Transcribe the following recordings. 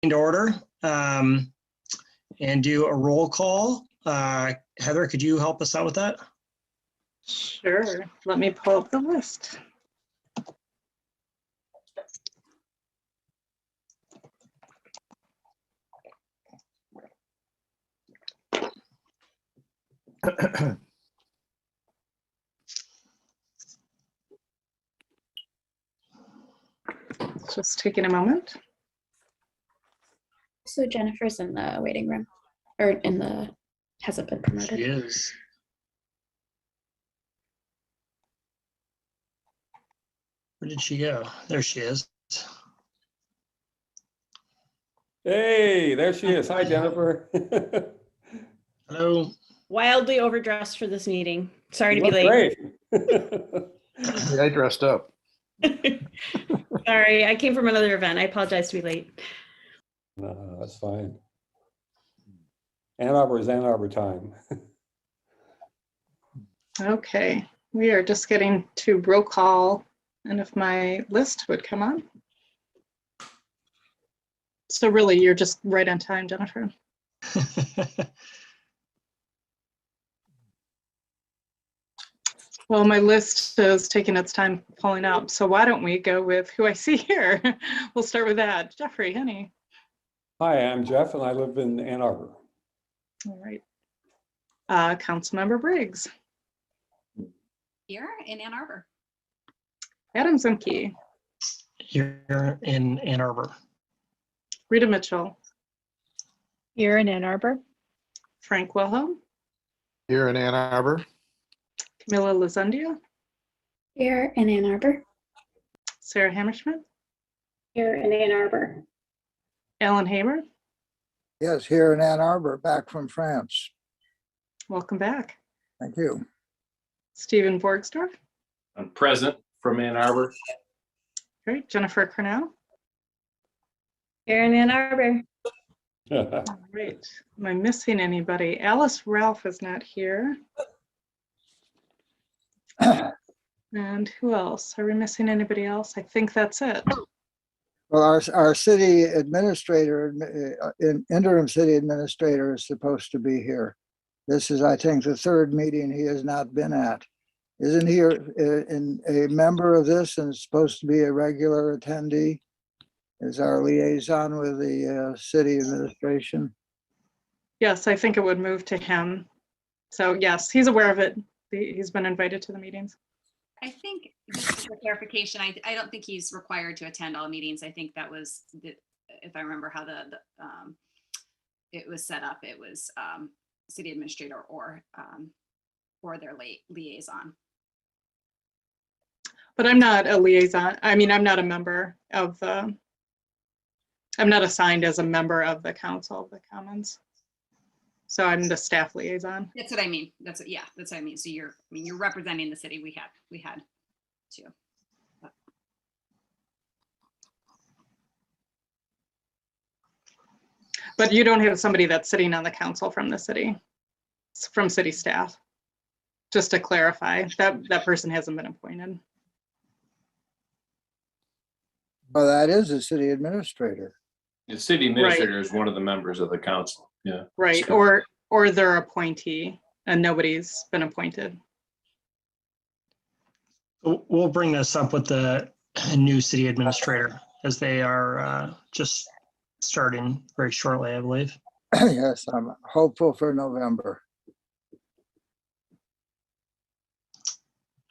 to order and do a roll call. Heather, could you help us out with that? Sure. Let me pull up the list. Just taking a moment. So Jennifer's in the waiting room, or hasn't been promoted. She is. Where did she go? There she is. Hey, there she is. Hi, Jennifer. Hello. Wildly overdressed for this meeting. Sorry to be Look late. great. I dressed up. Sorry, I came from another event. I apologize to be late. No, that's fine. Ann Arbor is Ann Arbor time. Okay, we are just getting to roll call, and if my list would come on. So really, you're just right on time, Jennifer. Well, my list is taking its time pulling up, so why don't we go with who I see here? We'll start with that. Jeffrey, honey. Hi, I'm Jeff and I live in Ann Arbor. All right. Councilmember Briggs. Here in Ann Arbor. Adam Zimke. Here in Ann Arbor. Rita Mitchell. Here in Ann Arbor. Frank Wilhelm. Here in Ann Arbor. Camilla Lazundia. Here in Ann Arbor. Sarah Hammerschmidt. Here in Ann Arbor. Alan Hamer. Yes, here in Ann Arbor, back from France. Welcome back. Thank you. Stephen Borgsdorf. I'm present from Ann Arbor. Great. Jennifer Cornell. Here in Ann Arbor. All right. Am I missing anybody? Alice Ralph is not here. And who else? Are we missing anybody else? I think that's it. Well, our city administrator, interim city administrator is supposed to be here. This is, I think, the third meeting he has not been at. Isn't he a member of this and supposed to be a regular attendee? Is our liaison with the city administration? Yes, I think it would move to him. So yes, he's aware of it. He's been invited to the meetings. I think, just for clarification, I don't think he's required to attend all meetings. I think that was, if I remember how it was set up, it was city administrator or their liaison. But I'm not a liaison. I mean, I'm not a member of the, I'm not assigned as a member of the Council of the Commons. So I'm the staff liaison. That's what I mean. That's what I mean. So you're representing the city. We had two. But you don't have somebody that's sitting on the council from the city, it's from city staff. Just to clarify, that person hasn't been appointed. Well, that is the city administrator. The city administrator is one of the members of the council. Yeah. Right, So- or their appointee, and nobody's been appointed. We'll bring this up with the new city administrator as they are just starting very shortly, I believe. Yes, I'm hopeful for November.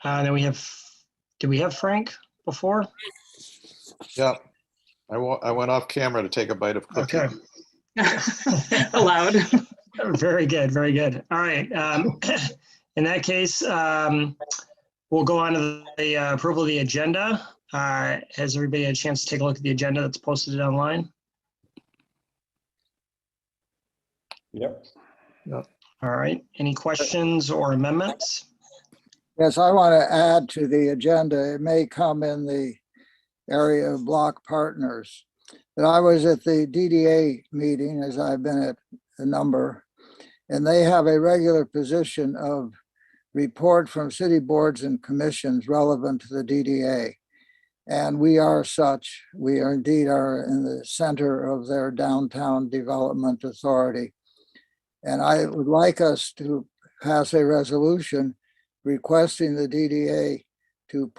Then did we have Frank before? Yep. I went off camera to take a bite of cookie. Okay. Allowed. Very good, very good. All right. In that case, we'll go on to the approval of the agenda. Has everybody had a chance to take a look at the agenda that's posted online? Yep. All right. Any questions or amendments? Yes, I want to add to the agenda. It may come in the area of block partners. But I was at the DDA meeting, as I've been at a number, and they have a regular position of report from city boards and commissions relevant to the DDA. And we are such. We are indeed are in the center of their downtown development authority. And I would like us to pass a resolution requesting the DDA to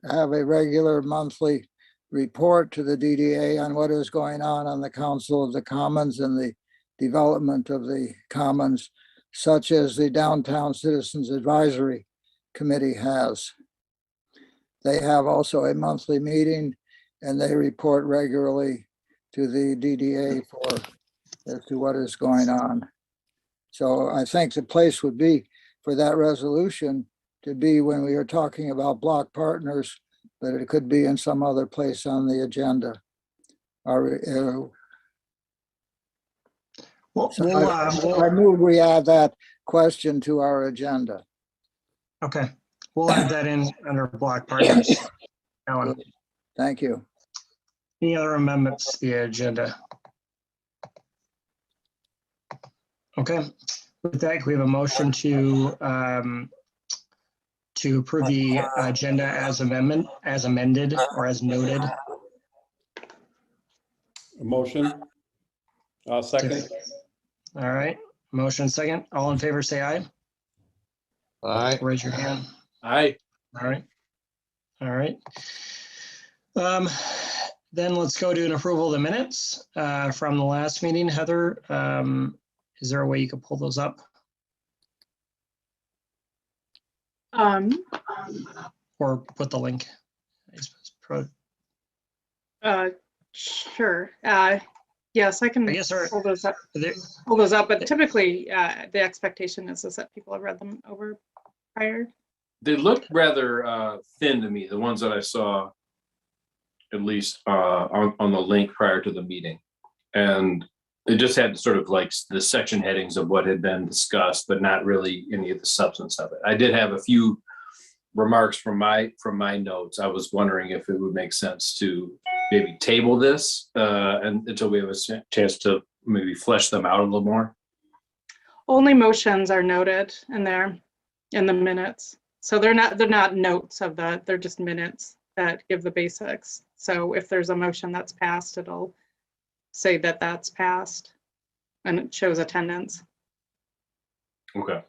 have a regular monthly report to the DDA on what is going on the Council of the Commons and the development of the Commons, such as the Downtown Citizens Advisory Committee has. They have also a monthly meeting, and they report regularly to the DDA as to what is going on. So I think the place would be for that resolution to be when we are talking about block partners, but it could be in some other place on the agenda. I move we add that question to our agenda. Okay, we'll add that in under block partners. Alan, Thank you. any other amendments to the agenda? Okay, with that, we have a motion to approve the agenda as amended, or as noted. A motion? Second. All right, motion second. All in favor, say aye. Aye. Raise your hand. Aye. All right. All right. Then let's go to an approval of the minutes from the last meeting. Heather, is there a way you could pull those up? Or put the link? I suppose. Sure. Yes, I can I guess our, pull those up. there- Pull those up, but typically the expectation is that people have read them over prior. They looked rather thin to me, the ones that I saw, at least on the link prior to the meeting. And it just had sort of like the section headings of what had been discussed, but not really any of the substance of it. I did have a few remarks from my notes. I was wondering if it would make sense to maybe table this and until we have a chance to maybe flesh them out a little more. Only motions are noted in there in the minutes. So they're not notes of that, they're just minutes that give the basics. So if there's a motion that's passed, it'll say that that's passed and it shows attendance. Okay.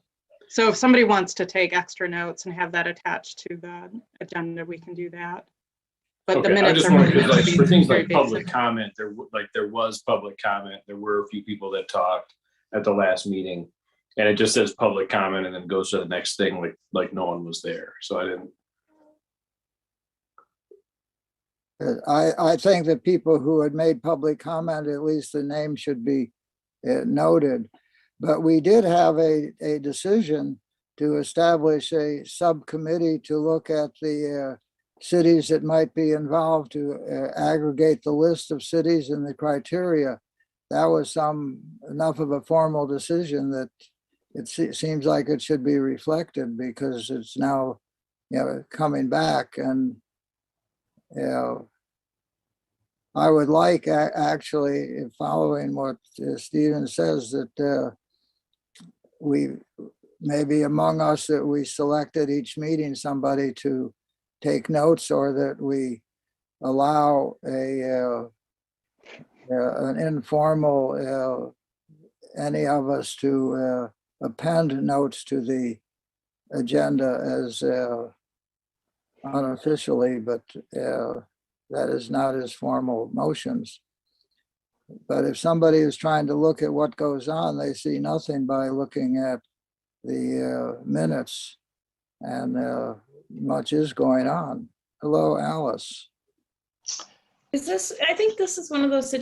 So if somebody wants to take extra notes and have that attached to the agenda, we can do that. But the Okay, I minutes just are wondered, really because like for things very like public basic. comment, there was public comment. There were a few people that talked at the last meeting. And it just says public comment and then goes to the next thing like no one was there. So I didn't. I think that people who had made public comment, at least the name should be noted. But we did have a decision to establish a subcommittee to look at the cities that might be involved, to aggregate the list of cities and the criteria. That was enough of a formal decision that it seems like it should be reflected, because it's now, coming back. And I would like actually, following what Stephen says, that we maybe among us that we select at each meeting somebody to take notes, or that we allow an informal, any of us to append notes to the agenda as unofficially, but that is not as formal motions. But if somebody is trying to look at what goes on, they see nothing by looking at the minutes, and much is going on. Hello, Alice. Is this, I think this is one of those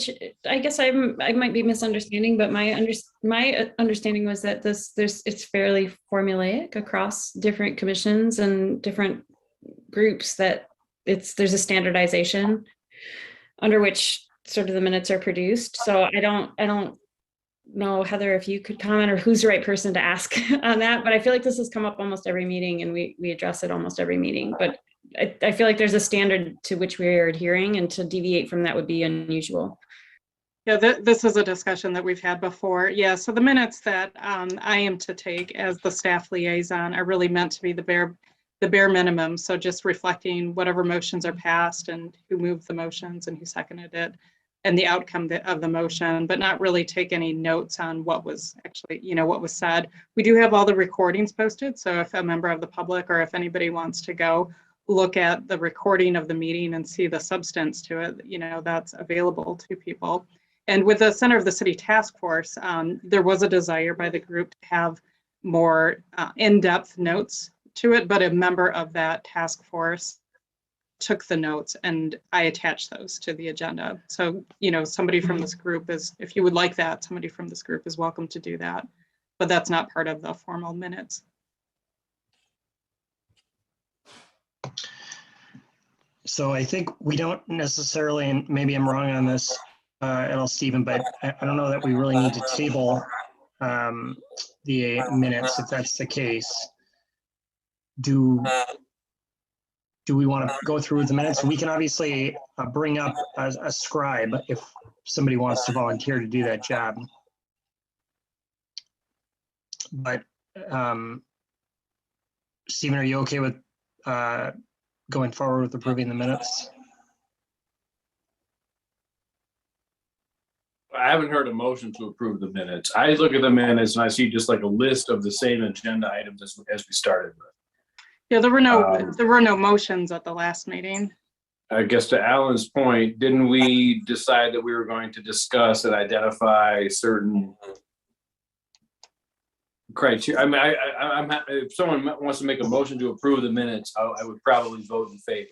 I guess I might be misunderstanding, but my understanding was that it's fairly formulaic across different commissions and different groups, that there's a standardization under which sort of the minutes are produced. So I don't know, Heather, if you could comment, or who's the right person to ask on that, but I feel like this has come up almost every meeting, and we address it almost every meeting, but I feel like there's a standard to which we are adhering, and to deviate from that would be unusual. Yeah, this is a discussion that we've had before. Yeah, so the minutes that I am to take as the staff liaison are really meant to be the the bare minimum. So just reflecting whatever motions are passed and who moved the motions and who seconded it and the outcome of the motion, but not really take any notes on what was actually, what was said. We do have all the recordings posted. So if a member of the public or if anybody wants to go look at the recording of the meeting and see the substance to it, that's available to people. And with the Center of the City Task Force, there was a desire by the group to have more in-depth notes to it, but a member of that task force took the notes and I attached those to the agenda. So, somebody from this group if you would like that, somebody from this group is welcome to do that, but that's not part of the formal minutes. So I think we don't necessarily, and maybe I'm wrong on this at all, Stephen, but I don't know that we really need to table the minutes if that's the case. Do we want to go through the minutes? We can obviously bring up a scribe if somebody wants to volunteer to do that job. But Stephen, are you okay with going forward with approving the minutes? I haven't heard a motion to approve the minutes. I look at the minutes and I see just like a list of the same agenda items as we started with. Yeah, there were no motions at the last meeting. I guess to Alan's point, didn't we decide that we were going to discuss and identify certain criteria? I mean, I'm if someone wants to make a motion to approve the minutes, I would probably vote in favor.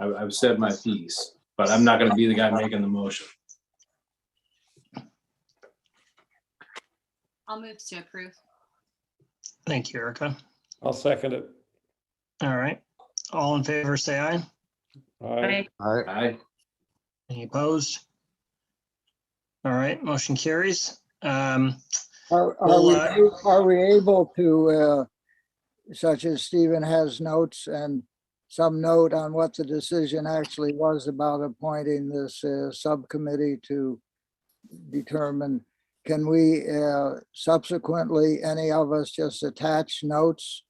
I've said my piece, but I'm not going to be the guy making the motion. I'll move to approve. Thank you, Erica. I'll second it. All right. All in favor, say aye. Aye. Aye. Any opposed? All right, motion carries. Are Well, are we able to, such as Stephen has notes and some note on what the decision actually was about appointing this subcommittee to determine, can we subsequently, any of us just attach notes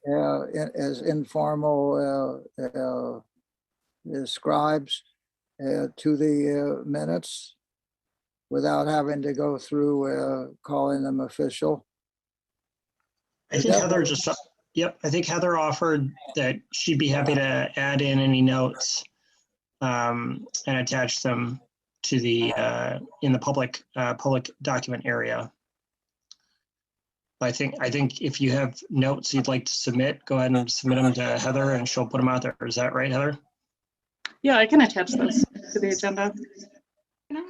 as informal scribes to the minutes without having to go through calling them official? I think Heather just, yep, I think Heather offered that she'd be happy to add in any notes and attach them to the, in the public document area. I think if you have notes you'd like to submit, go ahead and submit them to Heather and she'll put them out there. Is that right, Heather? Yeah, I can attach those to the agenda. Can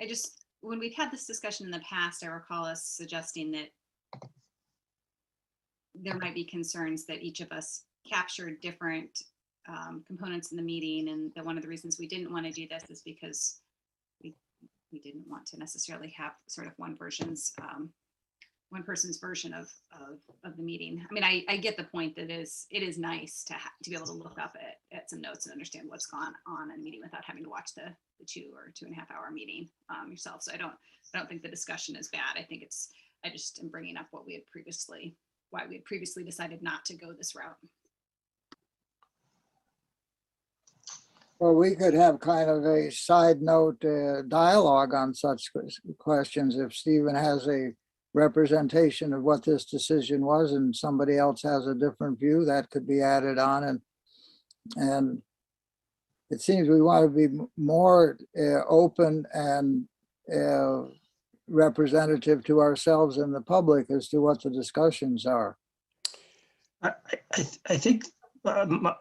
I just, when we've had this discussion in the past, I recall us suggesting that there might be concerns that each of us captured different components in the meeting, and that one of the reasons we didn't want to do this is because we didn't want to necessarily have sort of one person's version of the meeting. I mean, I get the point that it is nice to be able to look up at some notes and understand what's gone on in a meeting without having to watch the 2 or 2.5 hour meeting yourself. So I don't think the discussion is bad. I think I just am bringing up why we had previously decided not to go this route. Well, we could have kind of a side note dialogue on such questions. If Stephen has a representation of what this decision was and somebody else has a different view, that could be added on. And it seems we want to be more open and representative to ourselves and the public as to what the discussions are. I think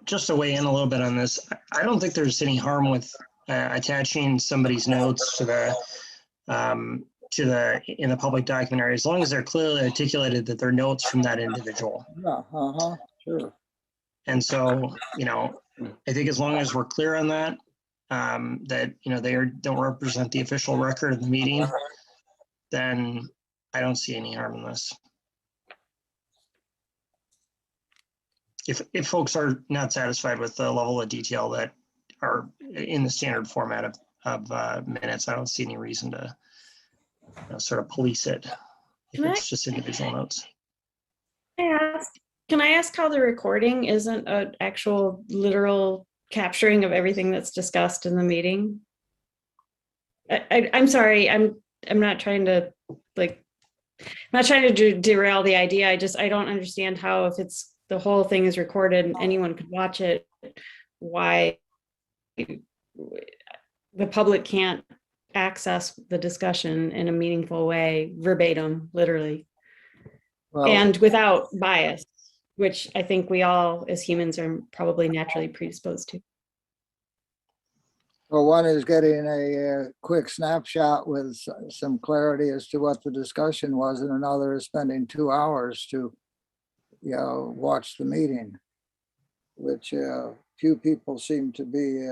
just to weigh in a little bit on this, I don't think there's any harm with attaching somebody's notes to the in the public document area, as long as they're clearly articulated that they're notes from that individual. Yeah, sure. And so, I think as long as we're clear on that, that they don't represent the official record of the meeting, then I don't see any harm in this. If folks are not satisfied with the level of detail that are in the standard format of minutes, I don't see any reason to sort of police it if it's just individual notes. I ask, Can I ask how the recording isn't an actual literal capturing of everything that's discussed in the meeting? I'm sorry, I'm not trying to derail the idea. I don't understand how, if it's the whole thing is recorded and anyone could watch it, why the public can't access the discussion in a meaningful way, verbatim, literally, Well, and without bias, which I think we all as humans are probably naturally predisposed to. well, one is getting a quick snapshot with some clarity as to what the discussion was, and another is spending 2 hours to, watch the meeting, which few people seem to be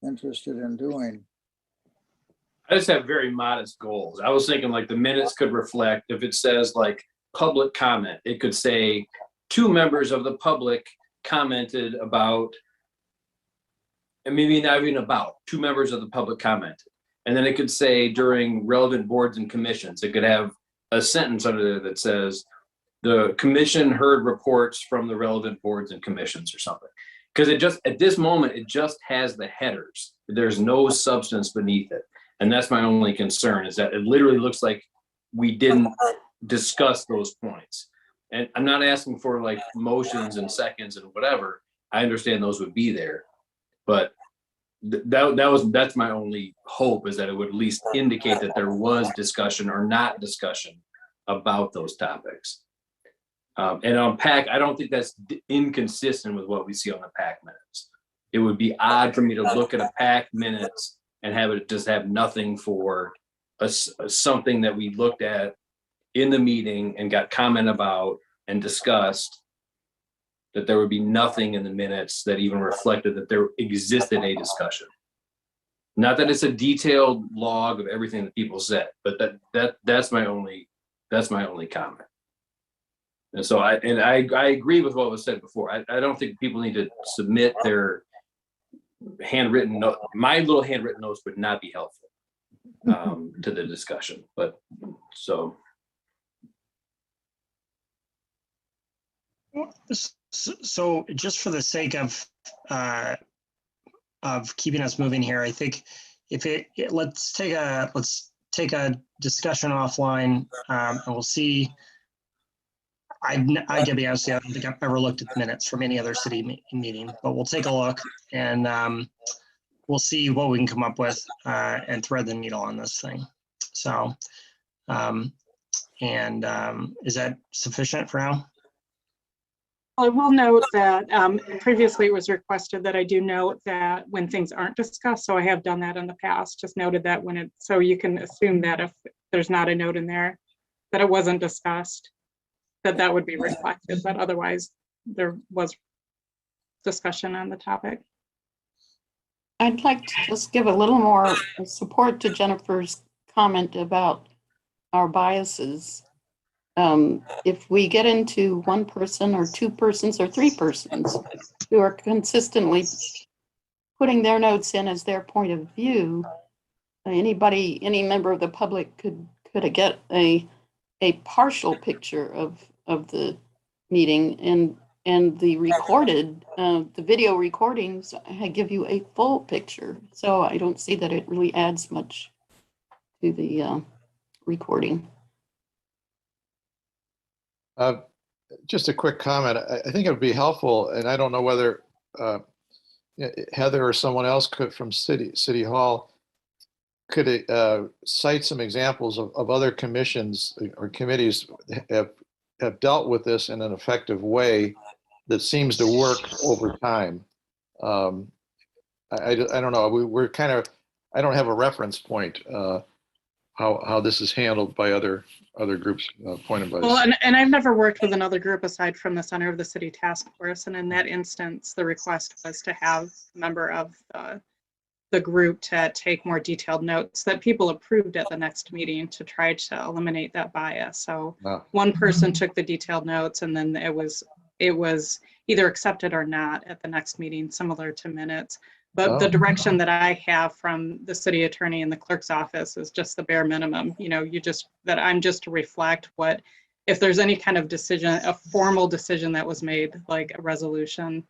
interested in doing. I just have very modest goals. I was thinking like the minutes could reflect, if it says like public comment, it could say 2 members of the public commented about, and maybe not even about, 2 members of the public commented. And then it could say during relevant boards and commissions, it could have a sentence under there that says the commission heard reports from the relevant boards and commissions or something. Because it just, at this moment, it just has the headers. There's no substance beneath it. And that's my only concern, is that it literally looks like we didn't discuss those points. And I'm not asking for like motions and seconds and whatever. I understand those would be there, but that's my only hope, is that it would at least indicate that there was discussion or not discussion about those topics. And on PAC, I don't think that's inconsistent with what we see on the PAC minutes. It would be odd for me to look at a PAC minutes and have it just have nothing for something that we looked at in the meeting and got comment about and discussed, that there would be nothing in the minutes that even reflected that there existed a discussion. Not that it's a detailed log of everything that people said, but that's my only comment. And so I agree with what was said before. I don't think people need to submit their handwritten note. My little handwritten notes would not be helpful to the discussion, but so. So just for the sake of keeping us moving here, I think if let's take a discussion offline, and we'll see. I gotta be honest, I don't think I've ever looked at the minutes from any other city meeting, but we'll take a look and we'll see what we can come up with and thread the needle on this thing. So, is that sufficient for now? I will note that previously it was requested that I do note that when things aren't discussed, so I have done that in the past, just noted that when it, so you can assume that if there's not a note in there that it wasn't discussed, that would be reflected, but otherwise there was discussion on the topic. I'd like to just give a little more support to Jennifer's comment about our biases. If we get into one person or 2 persons or 3 persons who are consistently putting their notes in as their point of view, any member of the public could get a partial picture of the meeting, and the recorded, the video recordings give you a full picture. So I don't see that it really adds much to the recording. Just a quick comment. I think it would be helpful, and I don't know whether Heather or someone else could from City Hall could cite some examples of other commissions or committees have dealt with this in an effective way that seems to work over time. I don't know. We're kind of, I don't have a reference point how this is handled by other groups appointed by. Well, and I've never worked with another group aside from the Center of the City Task Force, and in that instance, the request was to have a member of the group to take more detailed notes that people approved at the next meeting to try to eliminate that bias. So one person took the detailed notes, and then it was either accepted or not at the next meeting, similar to minutes. But the direction that I have from the city attorney and the clerk's office is just the bare minimum. You know, I'm just to reflect what if there's any kind of decision, a formal decision that was made, like a resolution,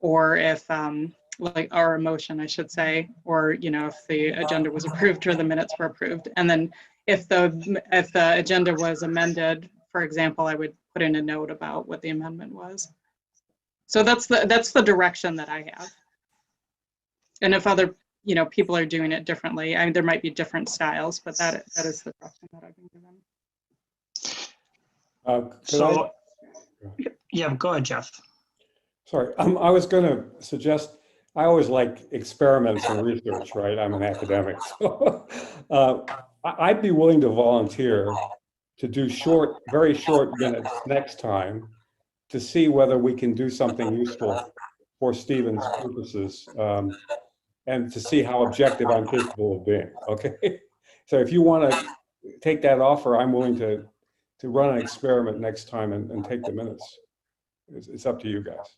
or if or a motion, I should say, or if the agenda was approved or the minutes were approved. And then if the agenda was amended, for example, I would put in a note about what the amendment was. So that's the direction that I have. And if other people are doing it differently, I mean, there might be different styles, but that is the direction that I've been given. Yeah, go ahead, Jeff. Sorry, I was going to suggest, I always like experiments and research, right? I'm an academic. So I'd be willing to volunteer to do very short minutes next time to see whether we can do something useful for Stephen's purposes, and to see how objective I'm capable of being, okay? So if you want to take that offer, I'm willing to run an experiment next time and take the minutes. It's up to you guys.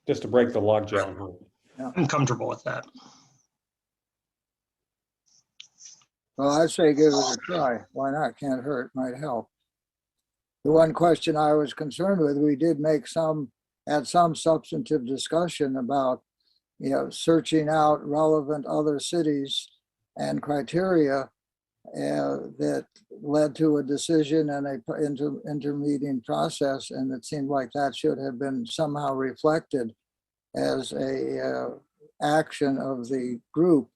Just to break the logjam here. I'm comfortable with that. Well, I'd say give it a try. Why not? Can't hurt, might help. The one question I was concerned with, we did had some substantive discussion about, searching out relevant other cities and criteria that led to a decision and a intermeeting process. And it seemed like that should have been somehow reflected as a action of the group.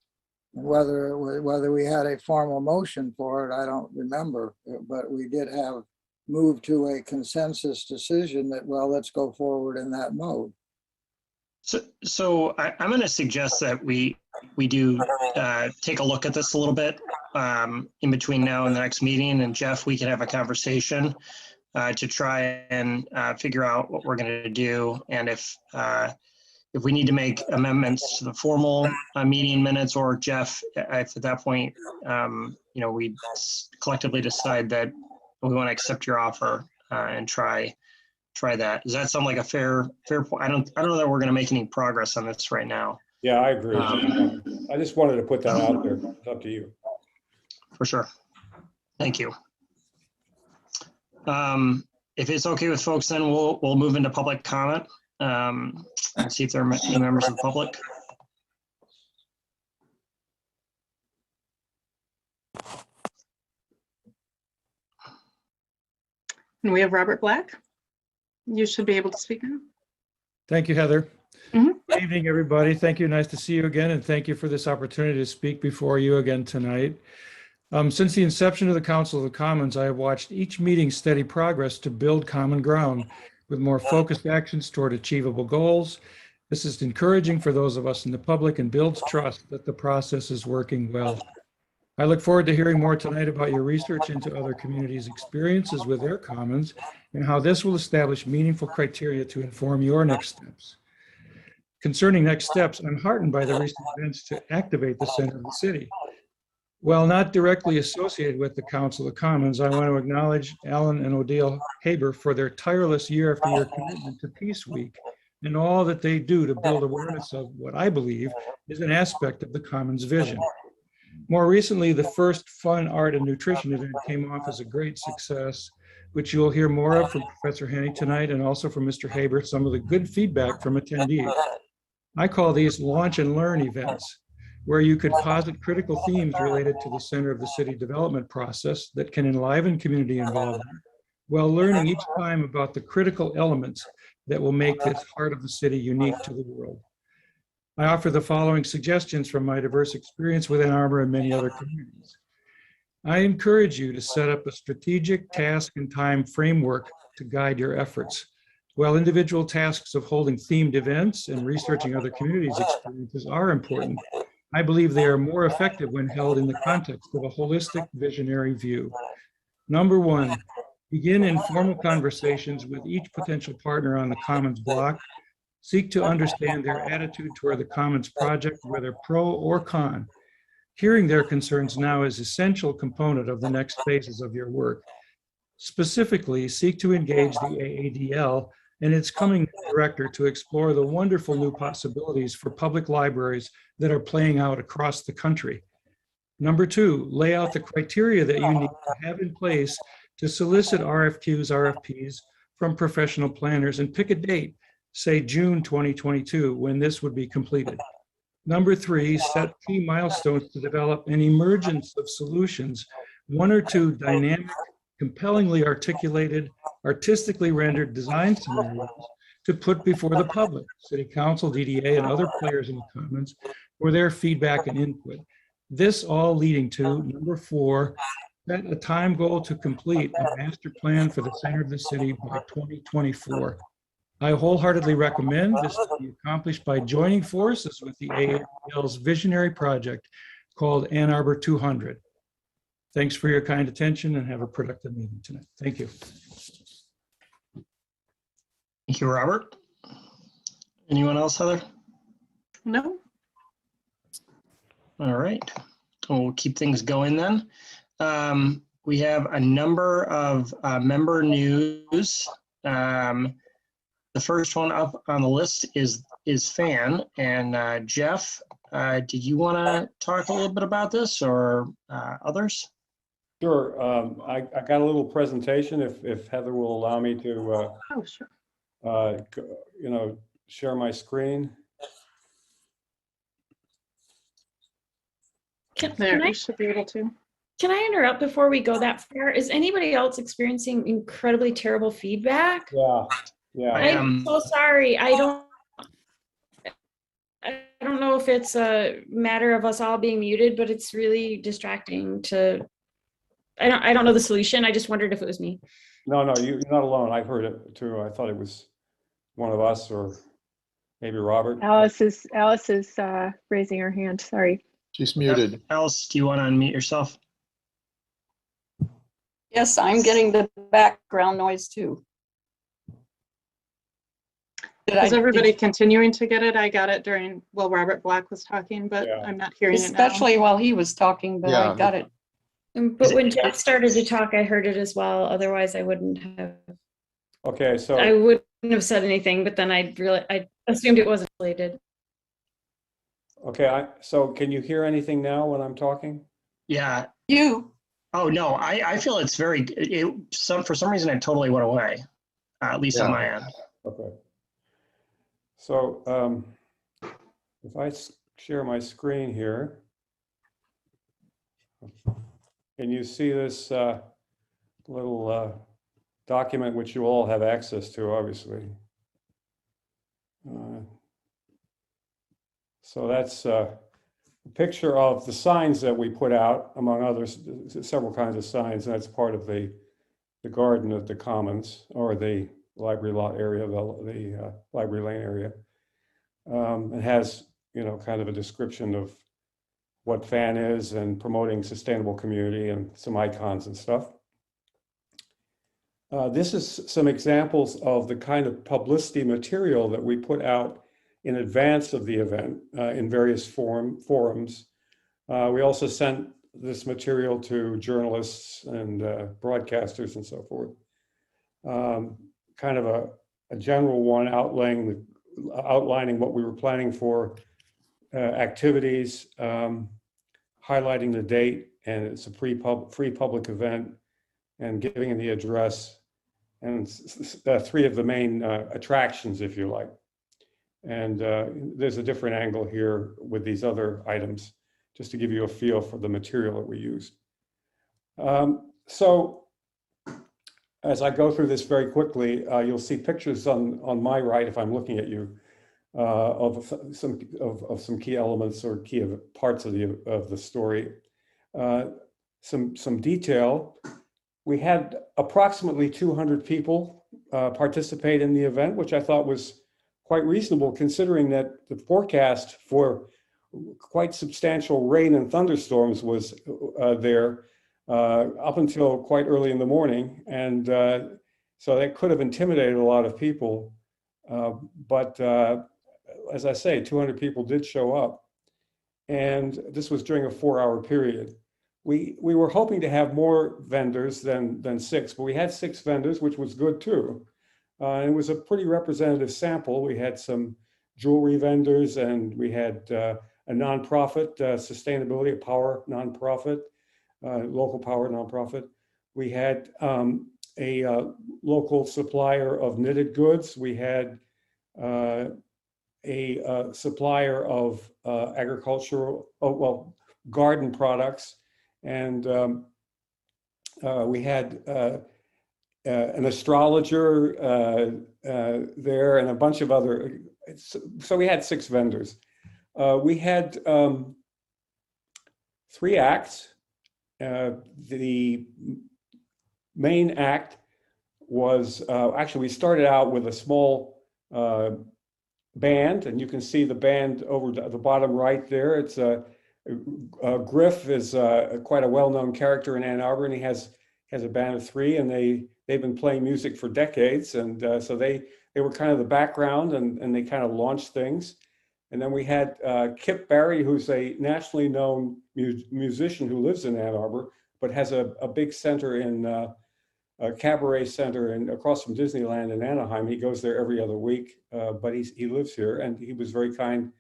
Whether we had a formal motion for it, I don't remember, but we did have moved to a consensus decision that, well, let's go forward in that mode. So I'm going to suggest that we do take a look at this a little bit in between now and the next meeting. And Jeff, we can have a conversation to try and figure out what we're going to do. And if we need to make amendments to the formal meeting minutes, or Jeff, if at that point, we collectively decide that we want to accept your offer and try that. Does that sound like a fair point? I don't know that we're going to make any progress on this right now. Yeah, I agree. I just wanted to put that out there. It's up to you. For sure. Thank you. If it's okay with folks, then we'll move into public comment and see if there are any members of the public. And we have Robert Black. You should be able to speak now. Thank you, Heather. Mm-hmm. Good evening, everybody. Thank you. Nice to see you again. And thank you for this opportunity to speak before you again tonight. Since the inception of the Council of the Commons, I have watched each meeting steady progress to build common ground with more focused actions toward achievable goals. This is encouraging for those of us in the public and builds trust that the process is working well. I look forward to hearing more tonight about your research into other communities' experiences with their commons and how this will establish meaningful criteria to inform your next steps. Concerning next steps, I'm heartened by the recent events to activate the center of the city. While not directly associated with the Council of Commons, I want to acknowledge Alan and Odile Haber for their tireless year-after-year commitment to Peace Week and all that they do to build awareness of what I believe is an aspect of the Commons vision. More recently, the first Fun, Art, and Nutrition event came off as a great success, which you'll hear more of from Professor Henny tonight and also from Mr. Haber, some of the good feedback from attendees. I call these launch and learn events, where you could posit critical themes related to the center of the city development process that can enliven community involvement, while learning each time about the critical elements that will make this heart of the city unique to the world. I offer the following suggestions from my diverse experience with Ann Arbor and many other communities. I encourage you to set up a strategic task and time framework to guide your efforts. While individual tasks of holding themed events and researching other communities' experiences are important, I believe they are more effective when held in the context of a holistic visionary view. Number one, begin informal conversations with each potential partner on the Commons block. Seek to understand their attitude toward the Commons project, whether pro or con. Hearing their concerns now is an essential component of the next phases of your work. Specifically, seek to engage the AADL and its coming director to explore the wonderful new possibilities for public libraries that are playing out across the country. Number 2, lay out the criteria that you need to have in place to solicit RFQs, RFPs from professional planners, and pick a date, say June 2022, when this would be completed. Number 3, set key milestones to develop an emergence of solutions, 1 or 2 dynamic, compellingly articulated, artistically rendered design scenarios to put before the public, City Council, DDA, and other players in the Commons for their feedback and input. This all leading to number 4, set a time goal to complete a master plan for the center of the city by 2024. I wholeheartedly recommend this to be accomplished by joining forces with the AAPL's visionary project called Ann Arbor 200. Thanks for your kind attention and have a productive meeting tonight. Thank you. Thank you, Robert. Anyone else, Heather? No? All right, we'll keep things going then. We have a number of member news. The first one up on the list is FAN. And Jeff, did you want to talk a little bit about this or others? Sure. I got a little presentation if Heather will allow me to, Oh, sure. share my screen. There, you should be able to. Can I interrupt before we go that far? Is anybody else experiencing incredibly terrible feedback? Yeah. I'm so sorry. I don't know if it's a matter of us all being muted, but it's really distracting to, I don't know the solution. I just wondered if it was me. No, you're not alone. I've heard it too. I thought it was one of us or maybe Robert. Alice is raising her hand. Sorry. She's muted. Alice, do you want to unmute yourself? Yes, I'm getting the background noise too. Is everybody continuing to get it? I got it during, well, Robert Black was talking, but Yeah. I'm not hearing it now. Especially while he was talking, but Yeah. I got it. But when Jeff started to talk, I heard it as well. Otherwise, I wouldn't have. Okay, so I wouldn't have said anything, but then I assumed it wasn't related. okay, so can you hear anything now when I'm talking? Yeah. You. Oh, no, I feel it's very, for some reason it totally went away, at least on my end. Okay. So if I share my screen here, can you see this little document which you all have access to, obviously? So that's a picture of the signs that we put out, among others, several kinds of signs, and that's part of the garden at the Commons, or the library lot area, the library lane area. It has, kind of a description of what FAN is and promoting sustainable community and some icons and stuff. This is some examples of the kind of publicity material that we put out in advance of the event in various forums. We also sent this material to journalists and broadcasters and so forth. Kind of a general one outlining what we were planning for activities, highlighting the date, and it's a free public event, and giving the address, and 3 of the main attractions, if you like. And there's a different angle here with these other items, just to give you a feel for the material that we used. So as I go through this very quickly, you'll see pictures on my right, if I'm looking at you, of some key elements or key parts of the story. Some detail. We had approximately 200 people participate in the event, which I thought was quite reasonable, considering that the forecast for quite substantial rain and thunderstorms was there up until quite early in the morning. And so that could have intimidated a lot of people. But as I say, 200 people did show up. And this was during a 4-hour period. We were hoping to have more vendors than 6, but we had 6 vendors, which was good too. It was a pretty representative sample. We had some jewelry vendors, and we had nonprofit, sustainability, a power nonprofit, local power nonprofit. We had a local supplier of knitted goods. We had a supplier of agricultural, garden products. And we had an astrologer there and a bunch of other, so we had 6 vendors. We had 3 acts. The main act was, actually we started out with a small band, and you can see the band over the bottom right there. It's Griff is quite a well-known character in Ann Arbor, and he has a band of 3, and they've been playing music for decades, and so they were kind of the background, and they kind of launched things. And then we had Kip Barry, who's a nationally known musician who lives in Ann Arbor, but has a big center in a cabaret center and across from Disneyland in Anaheim. He goes there every other week, but he lives here, and he was very kind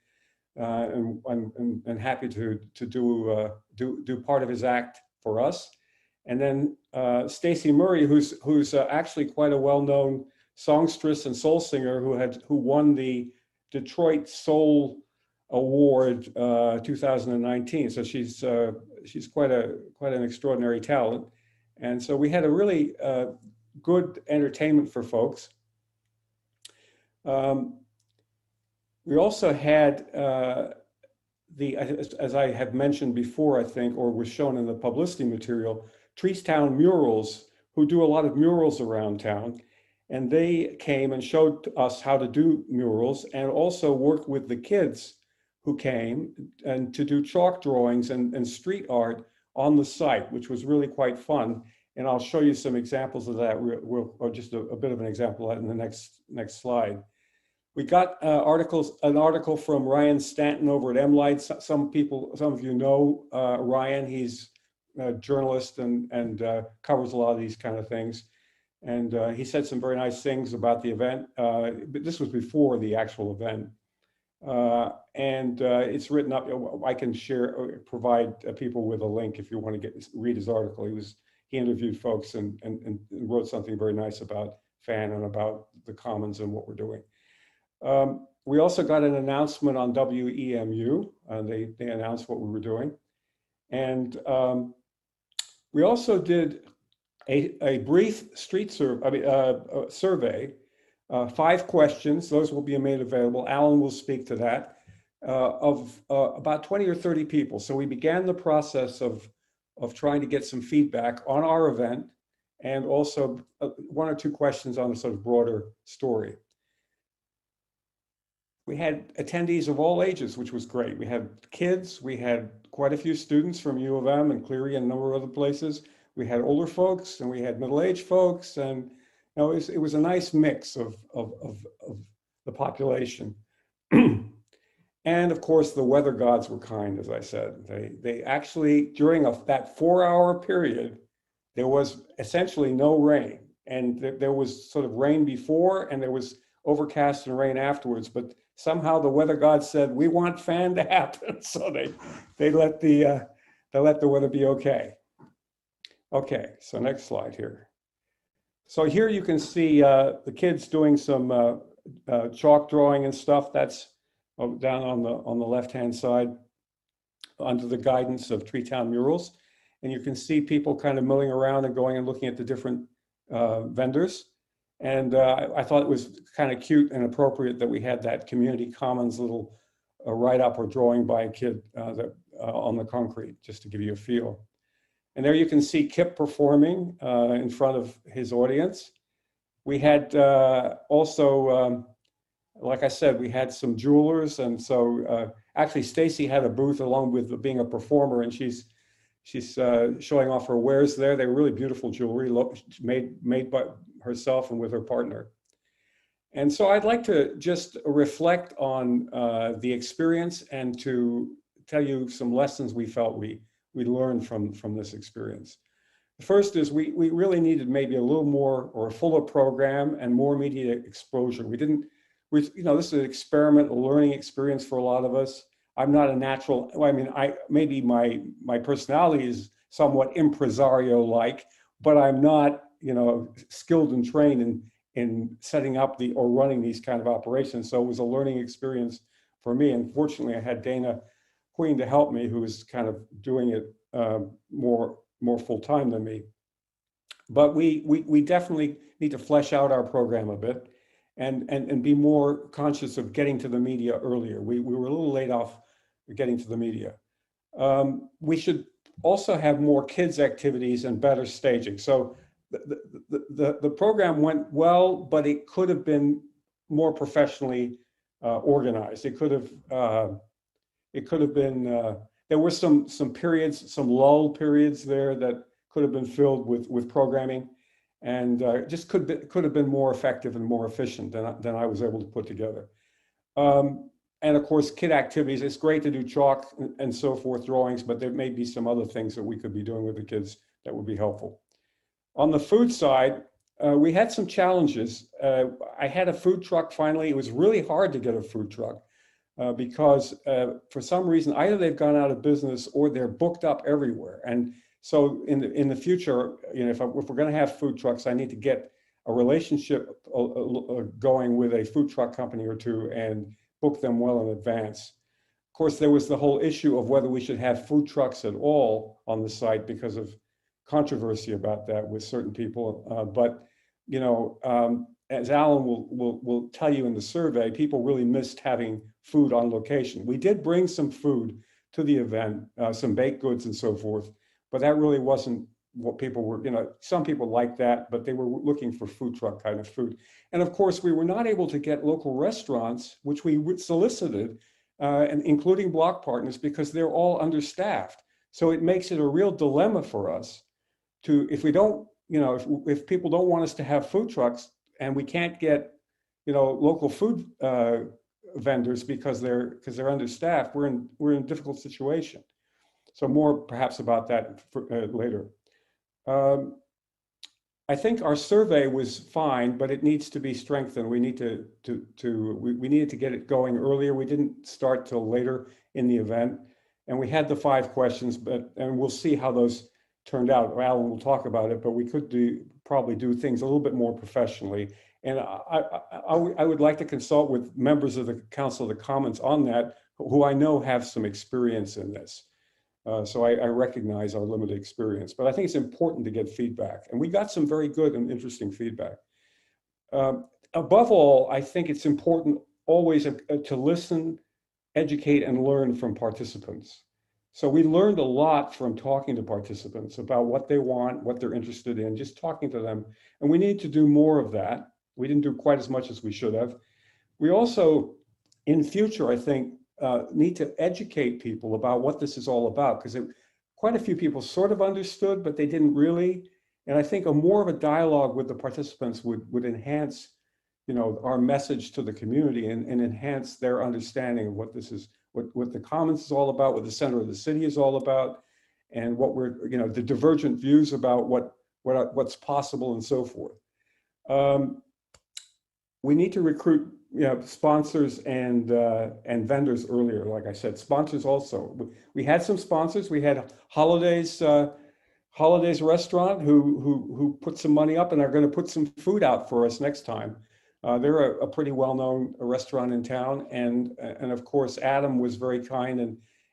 and happy to do part of his act for us. And then Stacey Murray, who's actually quite a well-known songstress and soul singer who won the Detroit Soul Award 2019. So she's quite an extraordinary talent. And so we had a really good entertainment for folks. We also had as I have mentioned before, I think, or was shown in the publicity material, Treestown Murals, who do a lot of murals around town. And they came and showed us how to do murals, and also worked with the kids who came and to do chalk drawings and street art on the site, which was really quite fun. And I'll show you some examples of that, or just a bit of an example of that in the next slide. We got an article from Ryan Stanton over at M-Light. Some of you know Ryan. He's a journalist and covers a lot of these kind of things. And he said some very nice things about the event. But this was before the actual event. And it's written up. I can provide people with a link if you want to read his article. He interviewed folks and wrote something very nice about FAN and about the Commons and what we're doing. We also got an announcement on WEMU. They announced what we were doing. And we also did a brief street survey, 5 questions. Those will be made available. Alan will speak to that, of about 20 or 30 people. So we began the process of trying to get some feedback on our event, and also 1 or 2 questions on a sort of broader story. We had attendees of all ages, which was great. We had kids, we had quite a few students from U of M and Cleary and a number of other places. We had older folks and we had middle-aged folks, and it was a nice mix of the population. And of course, the weather gods were kind, as I said. They actually, during that 4-hour period, there was essentially no rain. And there was sort of rain before, and there was overcast and rain afterwards. But somehow the weather gods said, we want FAN to happen. So they let the weather be okay. Okay, so next slide here. So here you can see the kids doing some chalk drawing and stuff. That's down on the left-hand side under the guidance of Treestown Murals. And you can see people kind of milling around and going and looking at the different vendors. And I thought it was kind of cute and appropriate that we had that community commons little write-up or drawing by a kid on the concrete, just to give you a feel. And there you can see Kip performing in front of his audience. We had also, like I said, we had some jewelers. And so actually Stacy had a booth along with being a performer, and she's showing off her wares there. They were really beautiful jewelry made by herself and with her partner. And so I'd like to just reflect on the experience and to tell you some lessons we felt we learned from this experience. The first is we really needed maybe a little more or a fuller program and more media exposure. This is an experiment, a learning experience for a lot of us. I'm not a natural, well, I mean, maybe my personality is somewhat impresario-like, but I'm not, you know, skilled and trained in setting up or running these kind of operations. So it was a learning experience for me. And fortunately, I had Dana Queen to help me, who was kind of doing it more full-time than me. But we definitely need to flesh out our program a bit and be more conscious of getting to the media earlier. We were a little late off getting to the media. We should also have more kids activities and better staging. So the program went well, but it could have been more professionally organized. It could have been, there were some periods, some lull periods there that could have been filled with programming, and just could have been more effective and more efficient than I was able to put together. And of course, kid activities, it's great to do chalk and so forth, drawings, but there may be some other things that we could be doing with the kids that would be helpful. On the food side, we had some challenges. I had a food truck finally. It was really hard to get a food truck because for some reason, either they've gone out of business or they're booked up everywhere. And so in the future, you know, if we're going to have food trucks, I need to get a relationship going with a food truck company or two and book them well in advance. Of course, there was the whole issue of whether we should have food trucks at all on the site because of controversy about that with certain people. But, you know, as Alan will tell you in the survey, people really missed having food on location. We did bring some food to the event, some baked goods and so forth, but that really wasn't what people were, you know, some people liked that, but they were looking for food truck kind of food. And of course, we were not able to get local restaurants, which we solicited, and including block partners, because they're all understaffed. So it makes it a real dilemma for us to, if we don't, you know, if people don't want us to have food trucks and we can't get, you know, local food vendors because they're understaffed, we're in a difficult situation. So more perhaps about that later. I think our survey was fine, but it needs to be strengthened. We need we needed to get it going earlier. We didn't start till later in the event, and we had the 5 questions, and we'll see how those turned out. Alan will talk about it, but we could probably do things a little bit more professionally. And I would like to consult with members of the Council of the Commons on that, who I know have some experience in this. So I recognize our limited experience, but I think it's important to get feedback. And we got some very good and interesting feedback. Above all, I think it's important always to listen, educate, and learn from participants. So we learned a lot from talking to participants about what they want, what they're interested in, just talking to them. And we need to do more of that. We didn't do quite as much as we should have. We also, in future, I think, need to educate people about what this is all about, because quite a few people sort of understood, but they didn't really. And I think more of a dialogue with the participants would enhance, you know, our message to the community and enhance their understanding of what this is, what the Commons is all about, what the center of the city is all about, and what we're, you know, the divergent views about what's possible and so forth. We need to recruit, you know, sponsors and vendors earlier. Like I said, sponsors also. We had some sponsors. We had Holidays Restaurant who put some money up and are going to put some food out for us next time. They're a pretty well-known restaurant in town, and of course Adam was very kind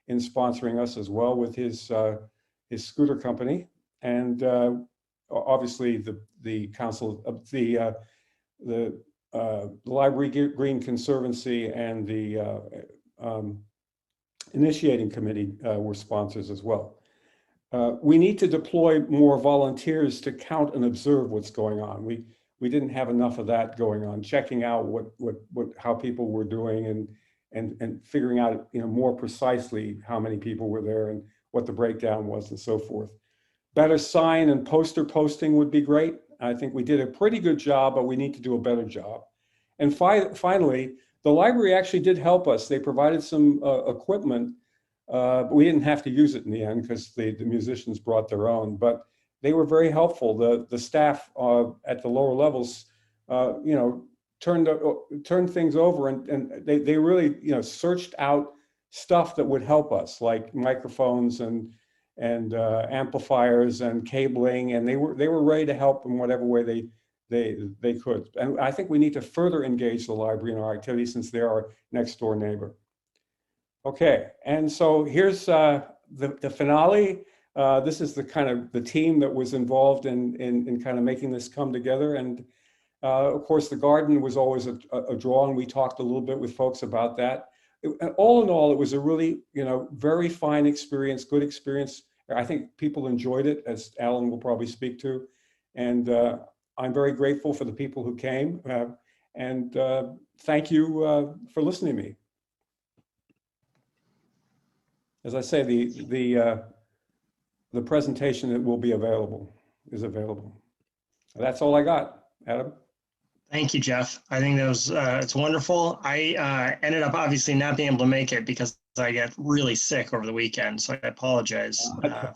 in sponsoring us as well with his scooter company, and obviously the council of the Library Green Conservancy and the initiating committee were sponsors as well. We need to deploy more volunteers to count and observe what's going on. We didn't have enough of that going on, checking out how people were doing and figuring out, you know, more precisely how many people were there and what the breakdown was and so forth. Better sign and poster posting would be great. I think we did a pretty good job, but we need to do a better job. And finally, the library actually did help us. They provided some equipment, but we didn't have to use it in the end because the musicians brought their own, but they were very helpful. The staff at the lower levels, you know, turned things over and they really, you know, searched out stuff that would help us, like microphones and amplifiers and cabling, and they were ready to help in whatever way they could. And I think we need to further engage the library in our activities since they're our next door neighbor. Okay, and so here's the finale. This is the team that was involved in kind of making this come together. And of course, the garden was always a draw, and we talked a little bit with folks about that. All in all, it was a really, very fine experience, good experience. I think people enjoyed it, as Alan will probably speak to. And I'm very grateful for the people who came. And thank you for listening to me. As I say, the presentation that will be available is available. That's all I got, Adam. Thank you, Jeff. I think that was, it's wonderful. I ended up obviously not being able to make it because I got really sick over the weekend, so I apologize for that.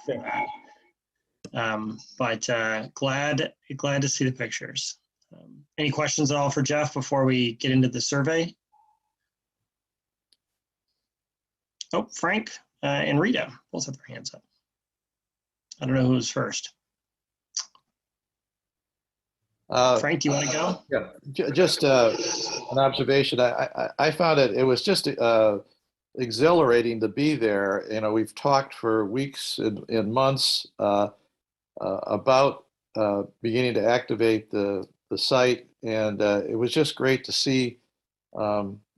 But glad to see the pictures. Any questions at all for Jeff before we get into the survey? Oh, Frank and Rita both have their hands up. I don't know who was first. Frank, do you want to go? Yeah, just an observation. I found it was just exhilarating to be there. We've talked for weeks and months about beginning to activate the site, and it was just great to see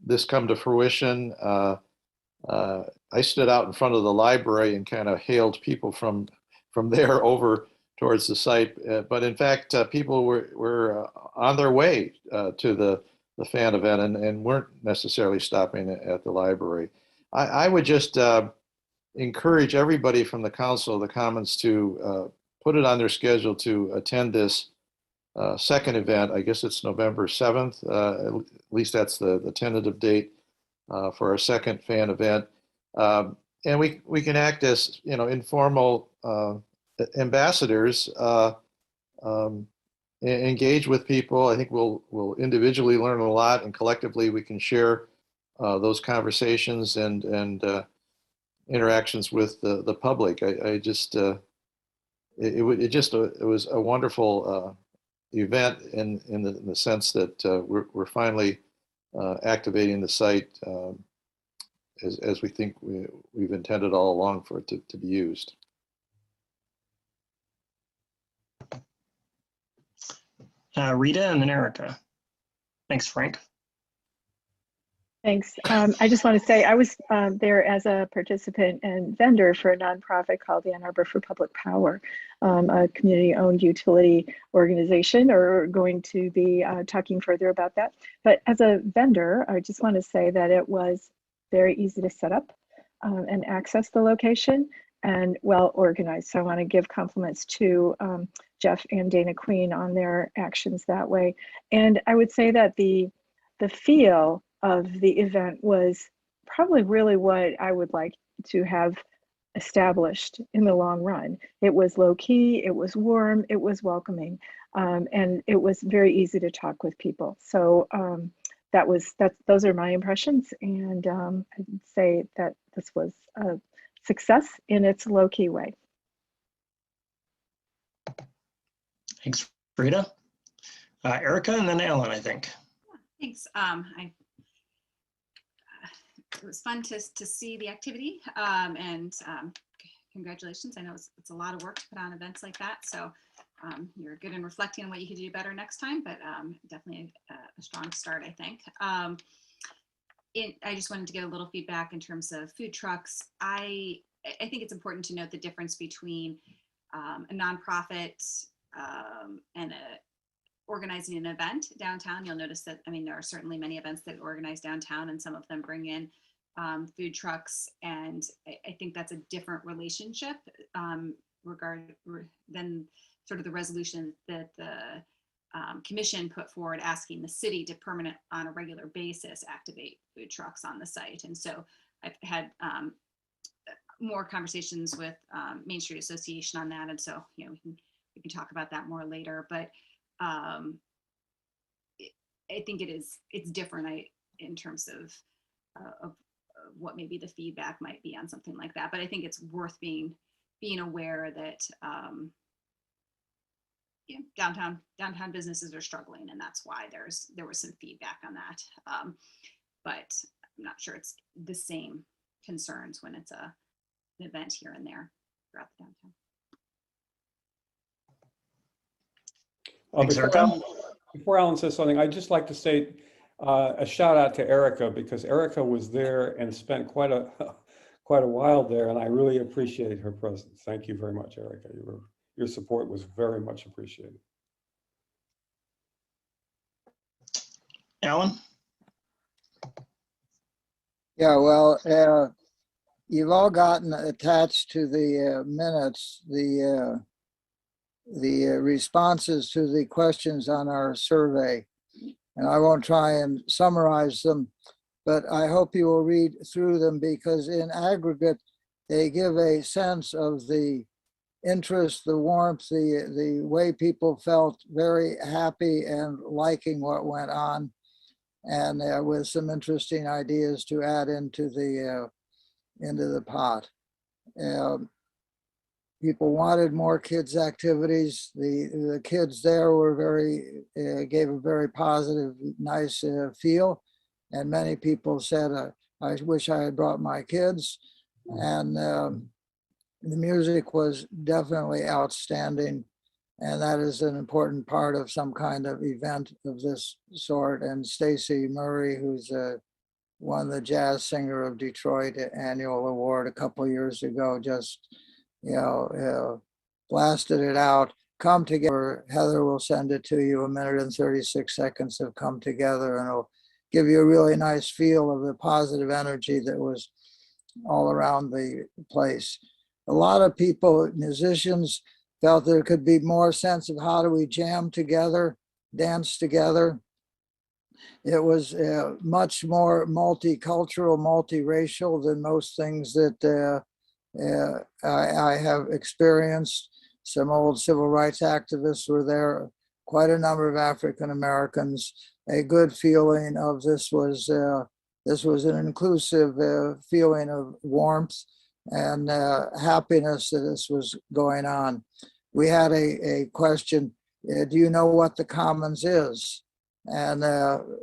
this come to fruition. I stood out in front of the library and kind of hailed people from there over towards the site, but in fact, people were on their way to the fan event and weren't necessarily stopping at the library. I would just encourage everybody from the Council of the Commons to put it on their schedule to attend this second event. I guess it's November 7th. At least that's the tentative date for our second fan event. And we can act as informal ambassadors, engage with people. I think we'll individually learn a lot, and collectively we can share those conversations and interactions with the public. It was a wonderful event in the sense that we're finally activating the site as we think we've intended all along for it to be used. Rita and then Erica. Thanks, Frank. Thanks. I just want to say I was there as a participant and vendor for a nonprofit called the Ann Arbor for Public Power, a community-owned utility organization. We're going to be talking further about that. But as a vendor, I just want to say that it was very easy to set up and access the location and well organized. So I want to give compliments to Jeff and Dana Queen on their actions that way. And I would say that the feel of the event was probably really what I would like to have established in the long run. It was low key, it was warm, it was welcoming, and it was very easy to talk with people. So those are my impressions, and I'd say that this was a success in its low key way. Thanks, Rita. Erica and then Ellen, I think. Thanks. It was fun to see the activity, and congratulations. I know it's a lot of work to put on events like that, so you're good in reflecting on what you could do better next time, but definitely a strong start, I think. I just wanted to get a little feedback in terms of food trucks. I think it's important to note the difference between a nonprofit and organizing an event downtown. You'll notice that, there are certainly many events that organize downtown, and some of them bring in food trucks. And I think that's a different relationship than sort of the resolution that the commission put forward, asking the city to on a regular basis, activate food trucks on the site. And so I've had more conversations with Main Street Association on that. And so, we can talk about that more later, but I think it's different in terms of what maybe the feedback might be on something like that. But I think it's worth being aware that downtown businesses are struggling, and that's why there was some feedback on that. But I'm not sure it's the same concerns when it's an event here and there throughout the downtown. Thanks, Erica. Before Alan says something, I'd just like to say a shout out to Erica, because Erica was there and spent quite a while there, and I really appreciate her presence. Thank you very much, Erica. Your support was very much appreciated. Alan? Yeah, well, you've all gotten attached to the minutes, the responses to the questions on our survey. And I won't try and summarize them, but I hope you will read through them, because in aggregate, they give a sense of the interest, the warmth, the way people felt very happy and liking what went on, and with some interesting ideas to add into the pot. People wanted more kids' activities. The kids there were gave a very positive, nice feel, and many people said, "I wish I had brought my kids." And the music was definitely outstanding, and that is an important part of some kind of event of this sort. And Stacy Murray, who's won the Jazz Singer of Detroit annual award a couple years ago, just blasted it out. Come Together. Heather will send it to you. 1 minute and 36 seconds of Come Together, and it'll give you a really nice feel of the positive energy that was all around the place. A lot of people, musicians, felt there could be more sense of how do we jam together, dance together. It was much more multicultural, multiracial than most things that I have experienced. Some old civil rights activists were there, quite a number of African Americans. A good feeling of this was an inclusive feeling of warmth and happiness that this was going on. We had a question, do you know what the Commons is? And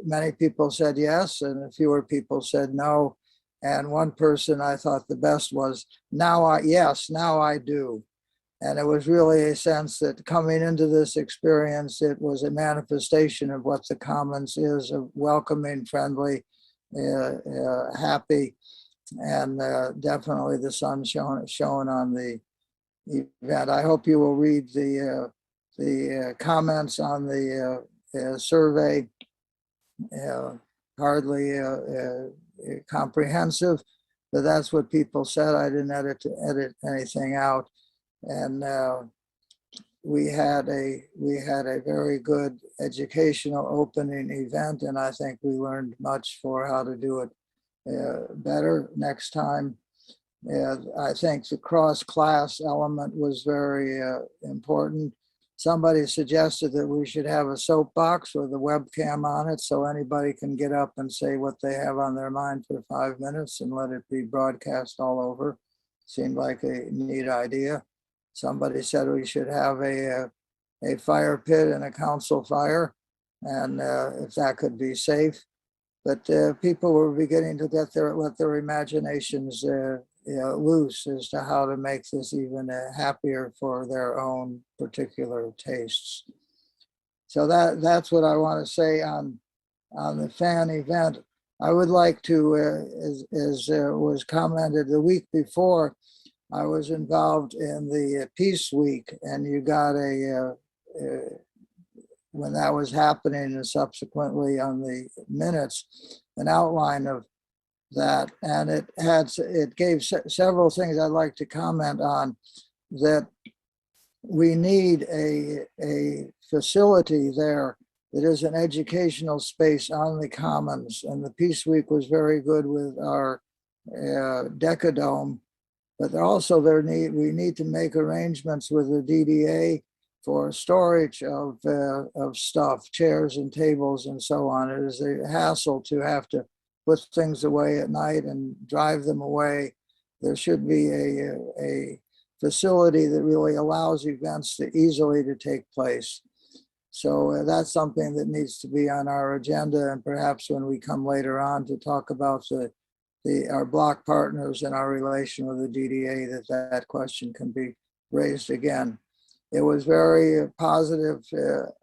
many people said yes, and fewer people said no. And one person I thought the best was, now I do. And it was really a sense that coming into this experience, it was a manifestation of what the Commons is, of welcoming, friendly, happy, and definitely the sun shone on the event. I hope you will read the comments on the survey. Hardly comprehensive, but that's what people said. I didn't edit anything out, and we had a very good educational opening event, and I think we learned much for how to do it better next time. I think the cross-class element was very important. Somebody suggested that we should have a soapbox with a webcam on it so anybody can get up and say what they have on their mind for 5 minutes and let it be broadcast all over. Seemed like a neat idea. Somebody said we should have a fire pit and a council fire, and if that could be safe. But people were beginning to let their imaginations loose as to how to make this even happier for their own particular tastes. So that's what I want to say on the fan event. I would like to, as was commented the week before, I was involved in the Peace Week, and you got when that was happening, and subsequently on the minutes, an outline of that, and it gave several things I'd like to comment on. That we need a facility there that is an educational space on the Commons, and the Peace Week was very good with our Decadome, but also we need to make arrangements with the DDA for storage of stuff, chairs and tables and so on. It is a hassle to have to put things away at night and drive them away. There should be a facility that really allows events to easily to take place. So that's something that needs to be on our agenda, and perhaps when we come later on to talk about our block partners and our relation with the DDA, that question can be raised again. It was very positive,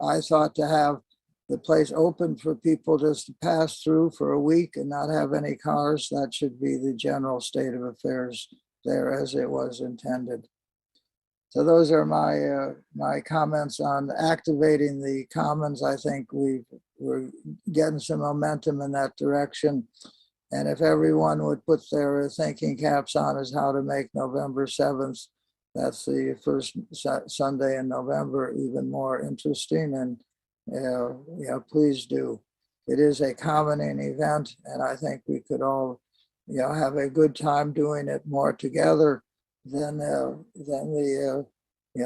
I thought, to have the place open for people just to pass through for a week and not have any cars. That should be the general state of affairs there as it was intended. So those are my comments on activating the commons. I think we're getting some momentum in that direction. And if everyone would put their thinking caps on as how to make November 7th, that's the first Sunday in November, even more interesting. And please do. It is a commoning event, and I think we could all, have a good time doing it more together than the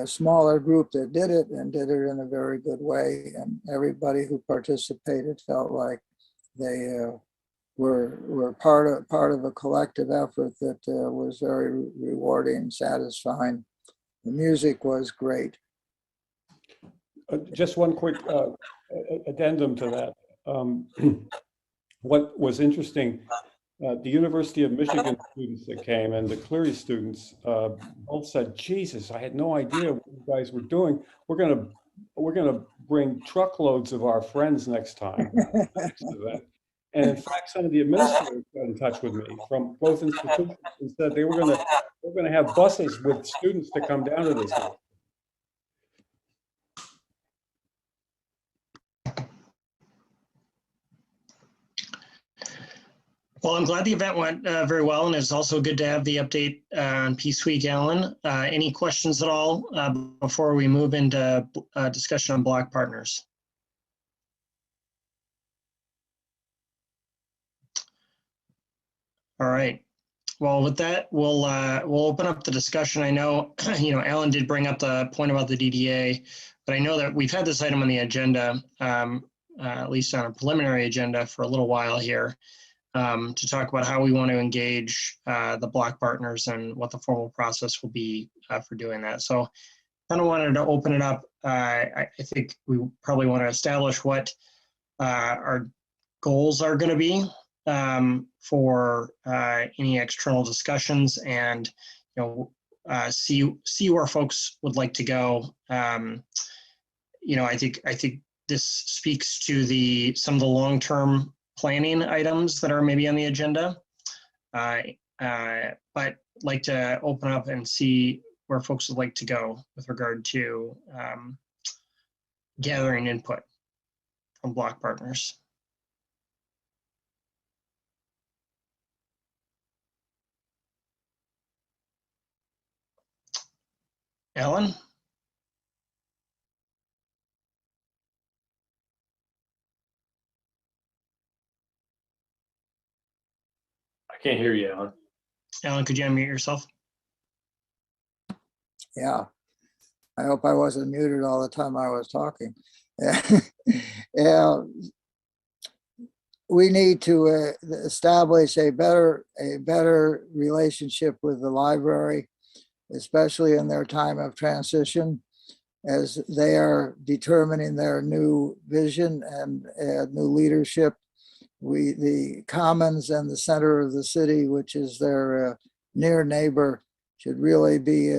smaller group that did it and did it in a very good way. And everybody who participated felt like they were part of a collective effort that was very rewarding, satisfying. The music was great. Just one quick addendum to that. What was interesting, the University of Michigan students that came and the Cleary students both said, "Jesus, I had no idea what you guys were doing. We're gonna bring truckloads of our friends next time." And in fact, some of the administrators got in touch with me from both institutions and said they were gonna have buses with students to come down to this. Well, I'm glad the event went very well, and it's also good to have the update on Peace Week, Alan. Any questions at all before we move into discussion on block partners? All right. Well, with that, we'll open up the discussion. I know, Alan did bring up the point about the DDA, but I know that we've had this item on the agenda, at least on a preliminary agenda, for a little while here. To talk about how we want to engage the block partners and what the formal process will be for doing that. So kind of wanted to open it up. I think we probably want to establish what our goals are going to be for any external discussions, and see where folks would like to go. I think this speaks to some of the long-term planning items that are maybe on the agenda, but like to open up and see where folks would like to go with regard to gathering input from block partners. Alan? I can't hear you, Alan. Alan, could you unmute yourself? Yeah, I hope I wasn't muted all the time I was talking. Yeah, we need to establish a better relationship with the library, especially in their time of transition, as they are determining their new vision and new leadership. The Commons and the center of the city, which is their near neighbor, should really be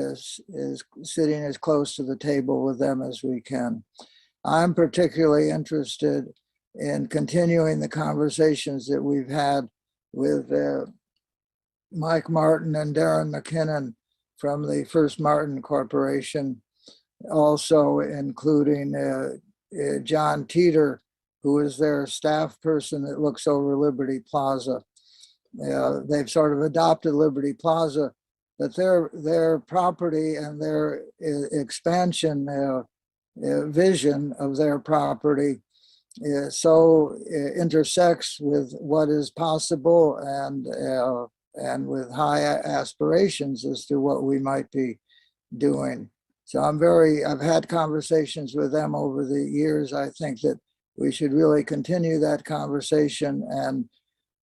sitting as close to the table with them as we can. I'm particularly interested in continuing the conversations that we've had with Mike Martin and Darren McKinnon from the First Martin Corporation, also including John Teeter, who is their staff person that looks over Liberty Plaza. They've sort of adopted Liberty Plaza, but their property and their expansion vision of their property so intersects with what is possible and with high aspirations as to what we might be doing. So I've had conversations with them over the years. I think that we should really continue that conversation and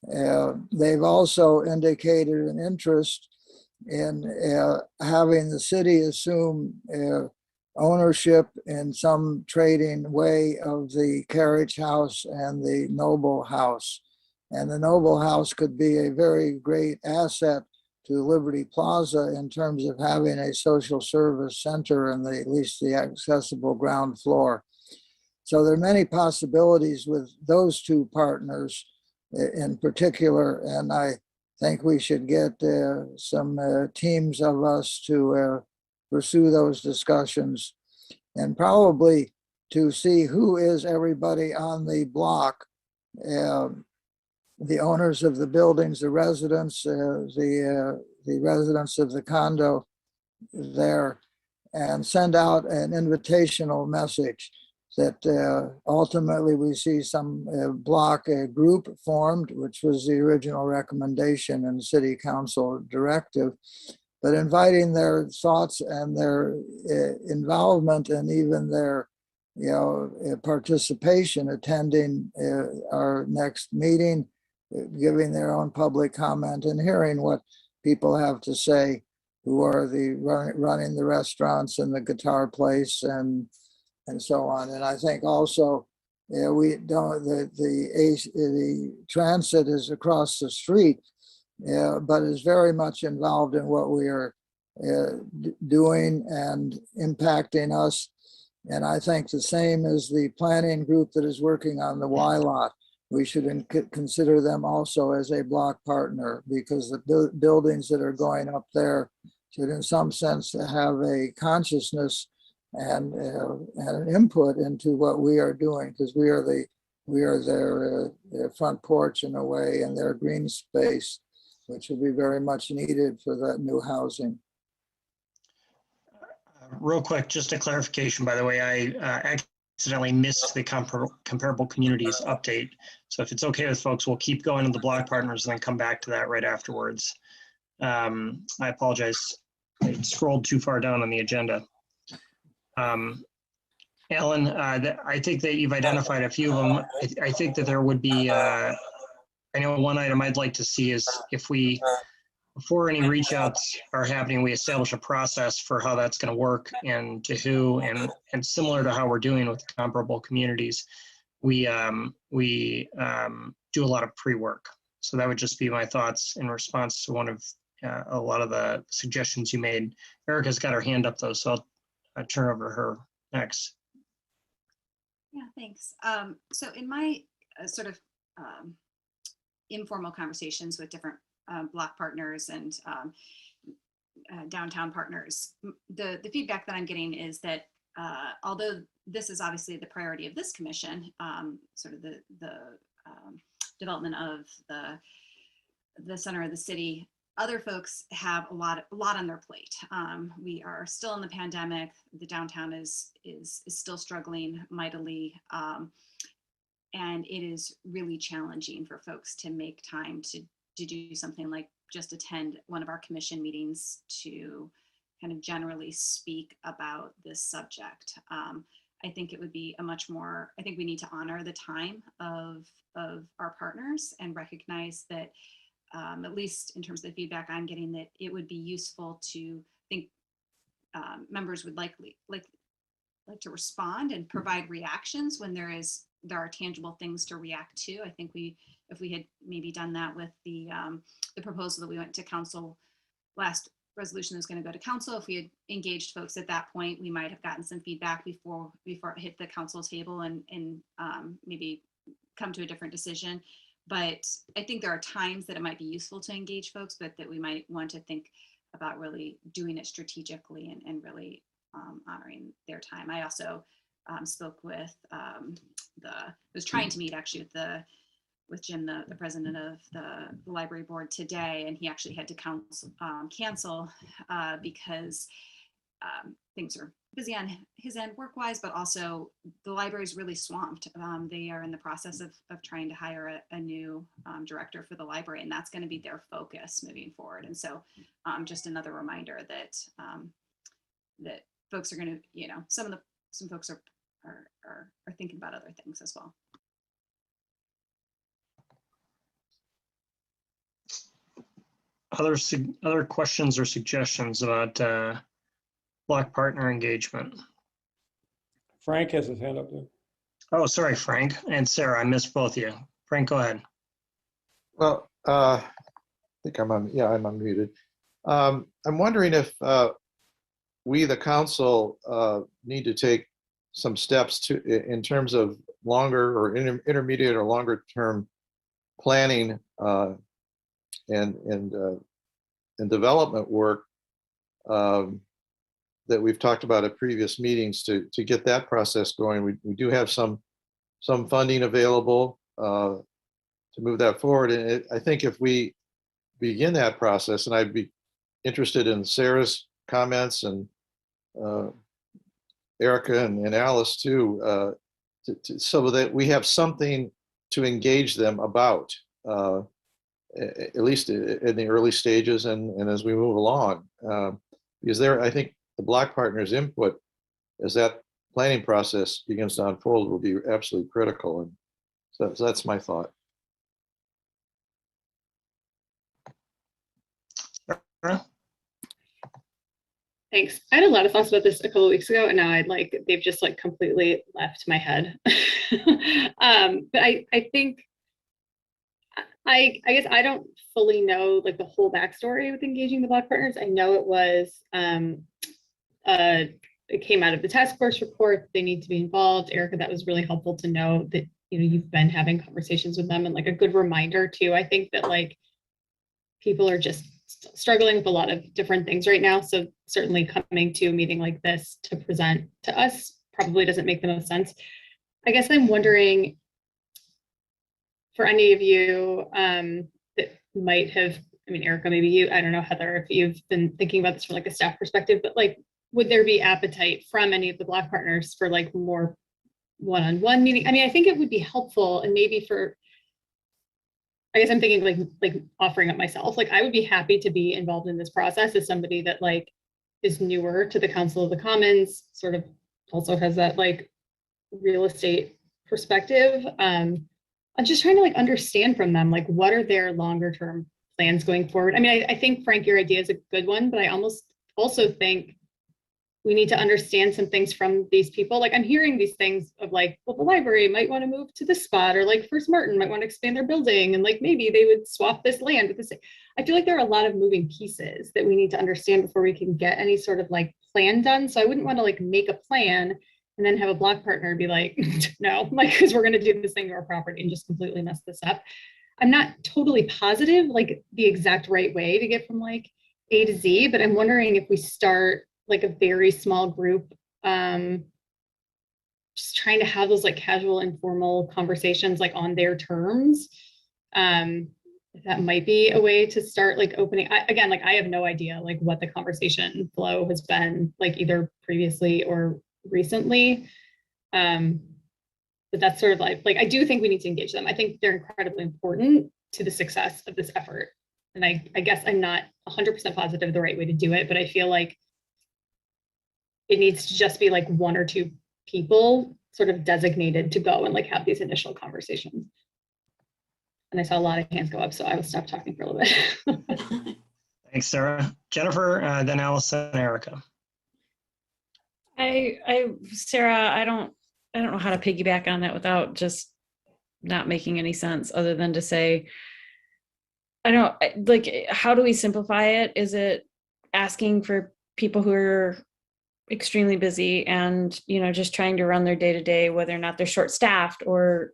They've also indicated an interest in having the city assume ownership in some trading way of the Carriage House and the Noble House. And the Noble House could be a very great asset to Liberty Plaza in terms of having a social service center and at least the accessible ground floor. So there are many possibilities with those two partners in particular, and I think we should get some teams of us to pursue those discussions and probably to see who is everybody on the block, the owners of the buildings, the residents, the residents of the condo there, and send out an invitational message that ultimately we see some block group formed, which was the original recommendation and city council directive, but inviting their thoughts and their involvement and even their participation, attending our next meeting, giving their own public comment and hearing what people have to say who are running the restaurants and the guitar place and so on. And I think also we don't the transit is across the street, but is very much involved in what we are doing and impacting us. And I think the same as the planning group that is working on the Y lot, we should consider them also as a block partner, because the buildings that are going up there should in some sense have a consciousness and an input into what we are doing, because we are their front porch in a way, and their green space, which will be very much needed for that new housing. Real quick, just a clarification, by the way, I accidentally missed the comparable communities update. So if it's okay with folks, we'll keep going to the block partners and then come back to that right afterwards. I apologize. I scrolled too far down on the agenda. Alan, I think that you've identified a few of them. I think that there would be, I know one item I'd like to see is if we, before any reach outs are happening, we establish a process for how that's going to work and to who, and similar to how we're doing with comparable communities, we do a lot of pre-work. So that would just be my thoughts in response to one of a lot of the suggestions you made. Erica's got her hand up though, so I'll turn over to her next. Yeah, thanks. So in my sort of informal conversations with different block partners and downtown partners, the feedback that I'm getting is that although this is obviously the priority of this commission, sort of the development of the center of the city, other folks have a lot on their plate. We are still in the pandemic. The downtown is still struggling mightily. And it is really challenging for folks to make time to do something like just attend one of our commission meetings to kind of generally speak about this subject. I think it would be I think we need to honor the time of our partners and recognize that at least in terms of the feedback I'm getting, that it would be useful to think members would like to respond and provide reactions when there are tangible things to react to. I think if we had maybe done that with the proposal that we went to council, last resolution is going to go to council. If we had engaged folks at that point, we might have gotten some feedback before it hit the council table and maybe come to a different decision. But I think there are times that it might be useful to engage folks, but that we might want to think about really doing it strategically and really honoring their time. I also spoke with was trying to meet actually with Jim, the president of the library board today, and he actually had to cancel because things are busy on his end work-wise, but also the library is really swamped. They are in the process of trying to hire a new director for the library, and that's going to be their focus moving forward. And so just another reminder that that folks are going to, some folks are thinking about other things as well. other questions or suggestions about block partner engagement? Frank has his hand up there. Oh, sorry, Frank and Sarah, I missed both of you. Frank, go ahead. Well, I think I'm unmuted. I'm wondering if we, the council, need to take some steps in terms of longer or intermediate or longer term planning and development work that we've talked about at previous meetings to get that process going. We do have some funding available to move that forward. And I think if we begin that process, and I'd be interested in Sarah's comments and Erica and Alice too, so that we have something to engage them about, at least in the early stages and as we move along. Because I think the block partners' input as that planning process begins to unfold will be absolutely critical. And so that's my thought. Thanks. I had a lot of thoughts about this a couple of weeks ago, and now they've just completely left my head. But I think I guess I don't fully know the whole backstory with engaging the block partners. I know it was it came out of the task force report. They need to be involved. Erica, that was really helpful to know that you've been having conversations with them, and a good reminder too. I think that people are just struggling with a lot of different things right now. So certainly coming to a meeting like this to present to us probably doesn't make the most sense. I guess I'm wondering, for any of you that might have, Erica, maybe you, I don't know, Heather, if you've been thinking about this from a staff perspective, but would there be appetite from any of the block partners for more one-on-one meeting? I think it would be helpful, and maybe I guess I'm thinking offering up myself. I would be happy to be involved in this process as somebody that is newer to the Council of the Commons, sort of also has that real estate perspective. I'm just trying to understand from them, what are their longer term plans going forward? I think, Frank, your idea is a good one, but I also think we need to understand some things from these people. I'm hearing these things of well, the library might want to move to this spot, or First Martin might want to expand their building, and maybe they would swap this land with this. I feel there are a lot of moving pieces that we need to understand before we can get any sort of plan done. So I wouldn't want to make a plan and then have a block partner be no, because we're going to do this thing to our property and just completely mess this up. I'm not totally positive the exact right way to get from A to Z, but I'm wondering if we start a very small group, just trying to have those casual, informal conversations on their terms. That might be a way to start opening. Again, I have no idea what the conversation flow has been either previously or recently. But that's sort of I do think we need to engage them. I think they're incredibly important to the success of this effort. And I guess I'm not 100% positive the right way to do it, but I feel it needs to just be one or two people sort of designated to go and have these initial conversations. And I saw a lot of hands go up, so I will stop talking for a little bit. Thanks, Sarah. Jennifer, then Allison and Erica. Sarah, I don't know how to piggyback on that without just not making any sense, other than to say, how do we simplify it? Is it asking for people who are extremely busy and just trying to run their day-to-day, whether or not they're short-staffed, or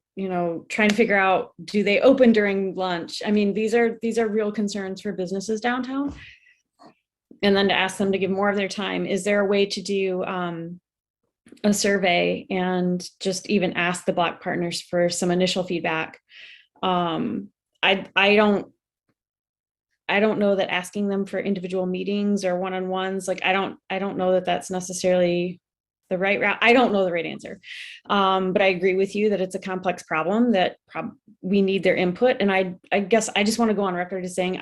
trying to figure out, do they open during lunch? These are real concerns for businesses downtown. And then to ask them to give more of their time. Is there a way to do a survey and just even ask the block partners for some initial feedback? I don't know that asking them for individual meetings or one-on-ones, I don't know that that's necessarily the right route. I don't know the right answer. But I agree with you that it's a complex problem that we need their input. And I guess I just want to go on record as saying,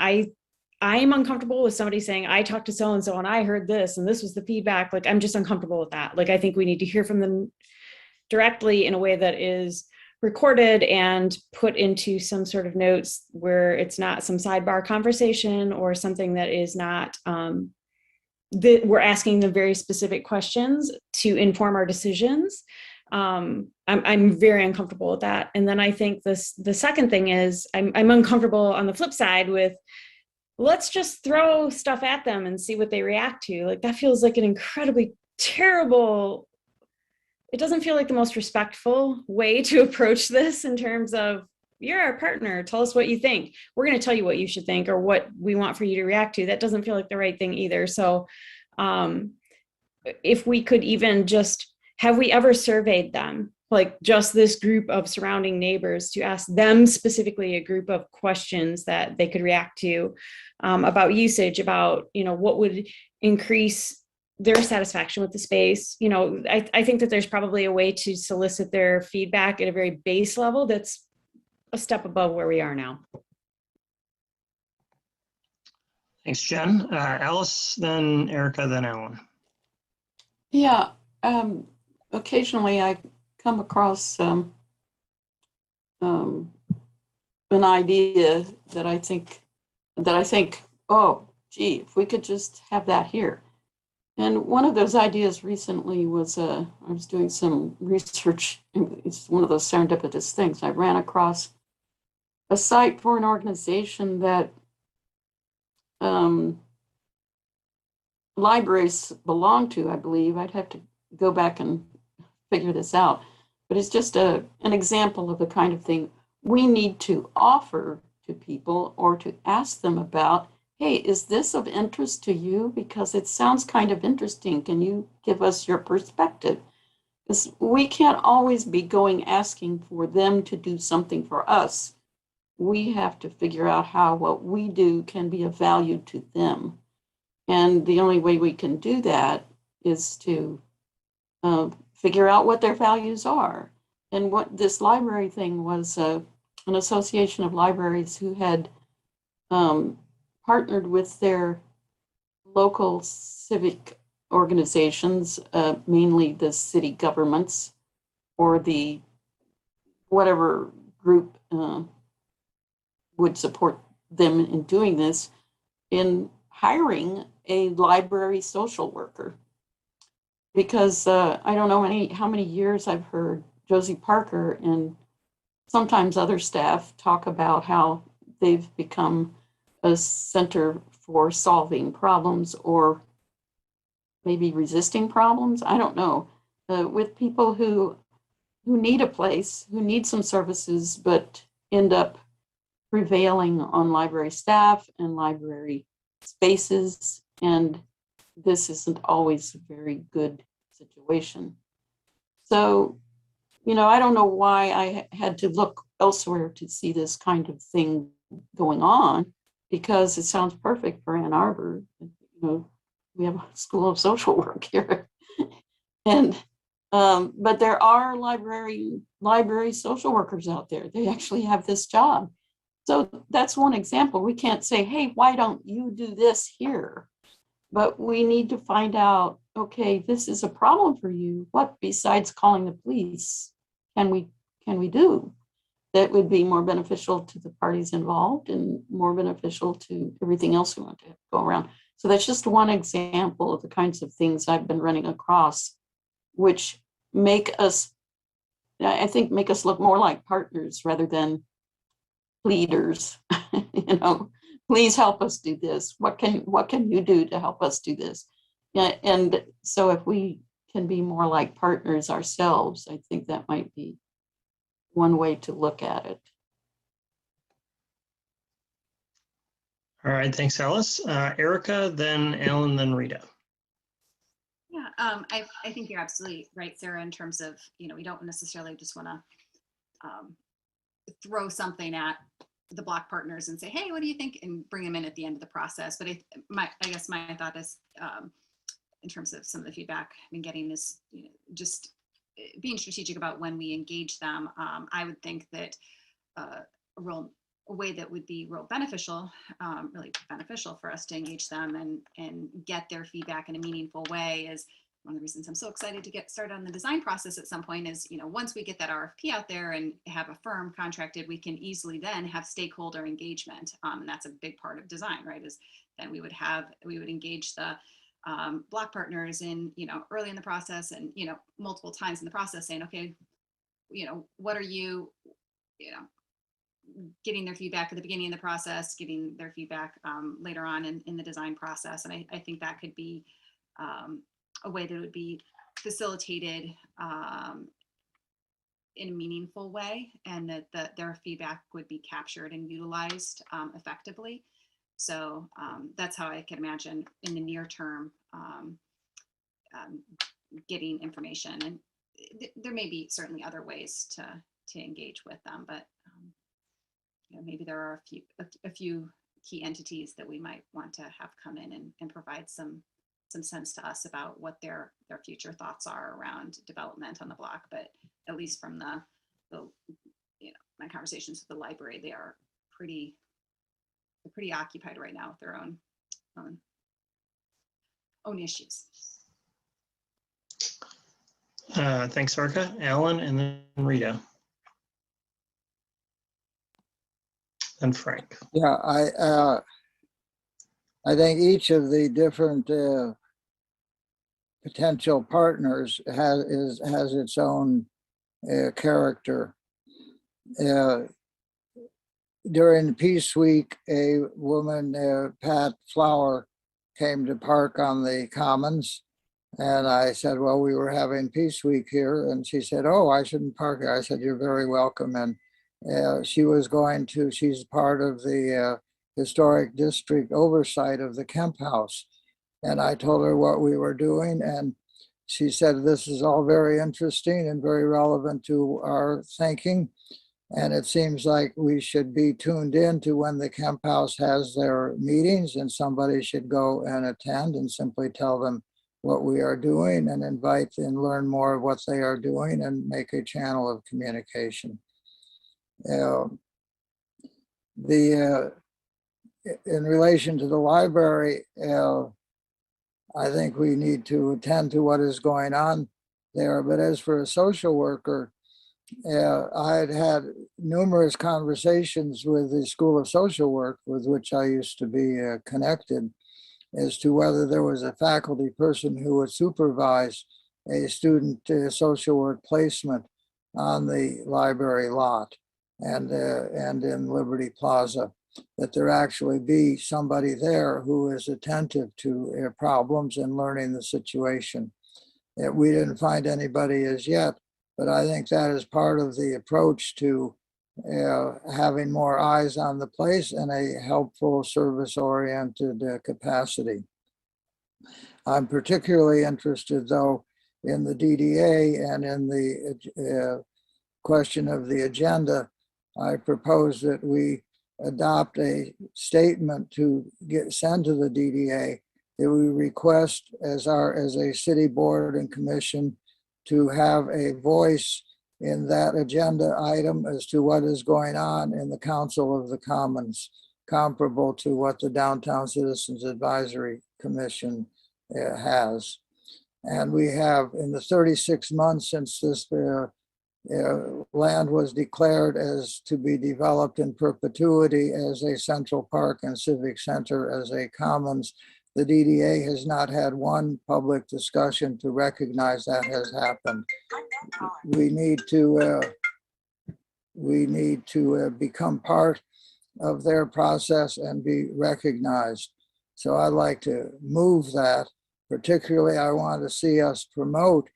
I am uncomfortable with somebody saying, I talked to so-and-so and I heard this, and this was the feedback. I'm just uncomfortable with that. I think we need to hear from them directly in a way that is recorded and put into some sort of notes where it's not some sidebar conversation or something that is not, that we're asking them very specific questions to inform our decisions. I'm very uncomfortable with that. And then I think the second thing is I'm uncomfortable on the flip side with, let's just throw stuff at them and see what they react to. Like, that feels like an incredibly terrible, it doesn't feel like the most respectful way to approach this in terms of, you're our partner, tell us what you think. We're going to tell you what you should think or what we want for you to react to. That doesn't feel like the right thing either. So if we could even just, have we ever surveyed them? Like just this group of surrounding neighbors, to ask them specifically a group of questions that they could react to about usage, about, what would increase their satisfaction with the space. I think that there's probably a way to solicit their feedback at a very base level that's a step above where we are now. Thanks, Jen. Alice, then Erica, then Alan. Yeah, occasionally I come across an idea that I think, oh, gee, if we could just have that here. And one of those ideas recently was, I was doing some research. It's one of those serendipitous things. I ran across a site for an organization that libraries belong to, I believe. I'd have to go back and figure this out. But it's just an example of the kind of thing we need to offer to people or to ask them about. Hey, is this of interest to you? Because it sounds kind of interesting. Can you give us your perspective? Because we can't always be going asking for them to do something for us. We have to figure out how what we do can be of value to them. And the only way we can do that is to figure out what their values are. And what this library thing was, an association of libraries who had partnered with their local civic organizations, mainly the city governments or the whatever group would support them in doing this, in hiring a library social worker. Because I don't know how many years I've heard Josie Parker and sometimes other staff talk about how they've become a center for solving problems or maybe resisting problems. I don't know. With people who need a place, who need some services, but end up prevailing on library staff and library spaces. And this isn't always a very good situation. So, I don't know why I had to look elsewhere to see this kind of thing going on, because it sounds perfect for Ann Arbor. We have a school of social work here. And but there are library social workers out there. They actually have this job. So that's one example. We can't say, hey, why don't you do this here? But we need to find out, okay, this is a problem for you. What besides calling the police can we do that would be more beneficial to the parties involved and more beneficial to everything else we want to go around? So that's just one example of the kinds of things I've been running across, which make us look more like partners rather than leaders. Please help us do this. What can you do to help us do this? Yeah, and so if we can be more like partners ourselves, I think that might be one way to look at it. All right, thanks, Alice. Erica, then Alan, then Rita. Yeah, I think you're absolutely right, Sarah, in terms of, we don't necessarily just want to throw something at the block partners and say, hey, what do you think? And bring them in at the end of the process. But I guess my thought is, in terms of some of the feedback I've been getting, is just being strategic about when we engage them. I would think that a way that would be really beneficial for us to engage them and get their feedback in a meaningful way is one of the reasons I'm so excited to get started on the design process at some point is, once we get that RFP out there and have a firm contracted, we can easily then have stakeholder engagement. And that's a big part of design, right? Is then we would engage the block partners in, early in the process and, multiple times in the process saying, okay, what are you, getting their feedback at the beginning of the process, getting their feedback later on in the design process. And I think that could be a way that would be facilitated in a meaningful way, and that their feedback would be captured and utilized effectively. So that's how I can imagine in the near term getting information. And there may be certainly other ways to engage with them, but maybe there are a few key entities that we might want to have come in and provide some sense to us about what their future thoughts are around development on the block. But at least from the my conversations with the library, they are pretty occupied right now with their own issues. Thanks, Orca. Alan, and then Rita. And Frank. Yeah, I think each of the different potential partners has its own character. During Peace Week, a woman, Pat Flower, came to park on the Commons, and I said, well, we were having Peace Week here, and she said, oh, I shouldn't park here. I said, you're very welcome. And she's part of the historic district oversight of the Kemp House. And I told her what we were doing, and she said, this is all very interesting and very relevant to our thinking. And it seems like we should be tuned in to when the Kemp House has their meetings, and somebody should go and attend and simply tell them what we are doing and invite and learn more of what they are doing and make a channel of communication. In relation to the library, I think we need to attend to what is going on there. But as for a social worker, I had numerous conversations with the School of Social Work, with which I used to be connected, as to whether there was a faculty person who would supervise a student social work placement on the library lot and in Liberty Plaza, that there actually be somebody there who is attentive to problems and learning the situation. We didn't find anybody as yet, but I think that is part of the approach to having more eyes on the place and a helpful service-oriented capacity. I'm particularly interested, though, in the DDA and in the question of the agenda. I propose that we adopt a statement to send to the DDA that we request as a city board and commission to have a voice in that agenda item as to what is going on in the Council of the Commons, comparable to what the Downtown Citizens Advisory Commission has. And we have, in the 36 months since this land was declared as to be developed in perpetuity as a central park and civic center, as a commons, the DDA has not had one public discussion to recognize that has happened. We need to become part of their process and be recognized. So I'd like to move that. Particularly, I want to see us promote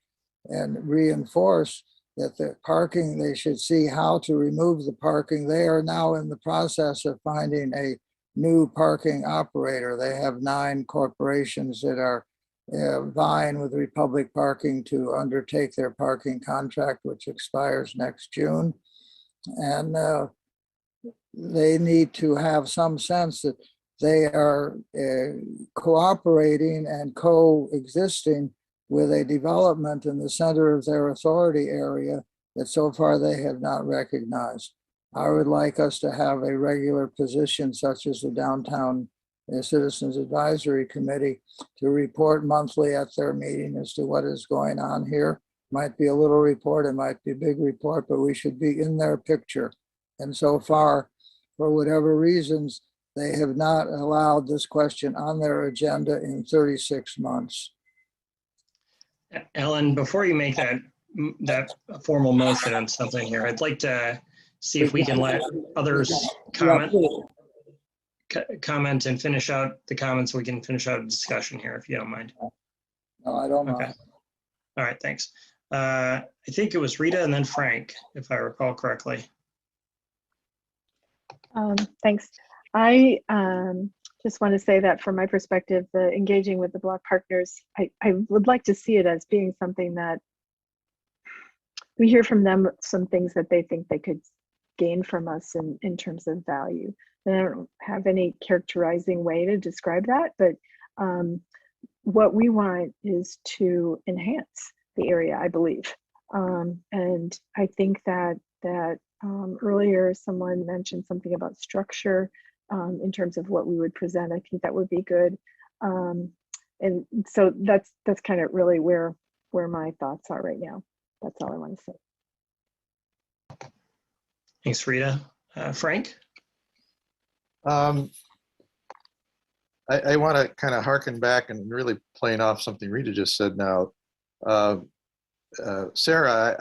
and reinforce that the parking, they should see how to remove the parking. They are now in the process of finding a new parking operator. They have 9 corporations that are vying with Republic Parking to undertake their parking contract, which expires next June. And they need to have some sense that they are cooperating and coexisting with a development in the center of their authority area that so far they have not recognized. I would like us to have a regular position such as the Downtown the Citizens Advisory Committee, to report monthly at their meeting as to what is going on here. Might be a little report, it might be a big report, but we should be in their picture. And so far, for whatever reasons, they have not allowed this question on their agenda in 36 months. Ellen, before you make that formal motion on something here, I'd like to see if we can let others comment and finish out the comments. So we can finish out a discussion here, if you don't mind. No, I don't Okay. mind. All right, thanks. I think it was Rita and then Frank, if I recall correctly. Thanks. I just want to say that from my perspective, the engaging with the block partners, I would like to see it as being something that we hear from them, some things that they think they could gain from us in terms of value. And I don't have any characterizing way to describe that, but what we want is to enhance the area, I believe. And I think that earlier someone mentioned something about structure in terms of what we would present. I think that would be good. And so that's kind of really where my thoughts are right now. That's all I want to say. Thanks, Rita. Frank? I want to kind of harken back and really playing off something Rita just said now. Sarah,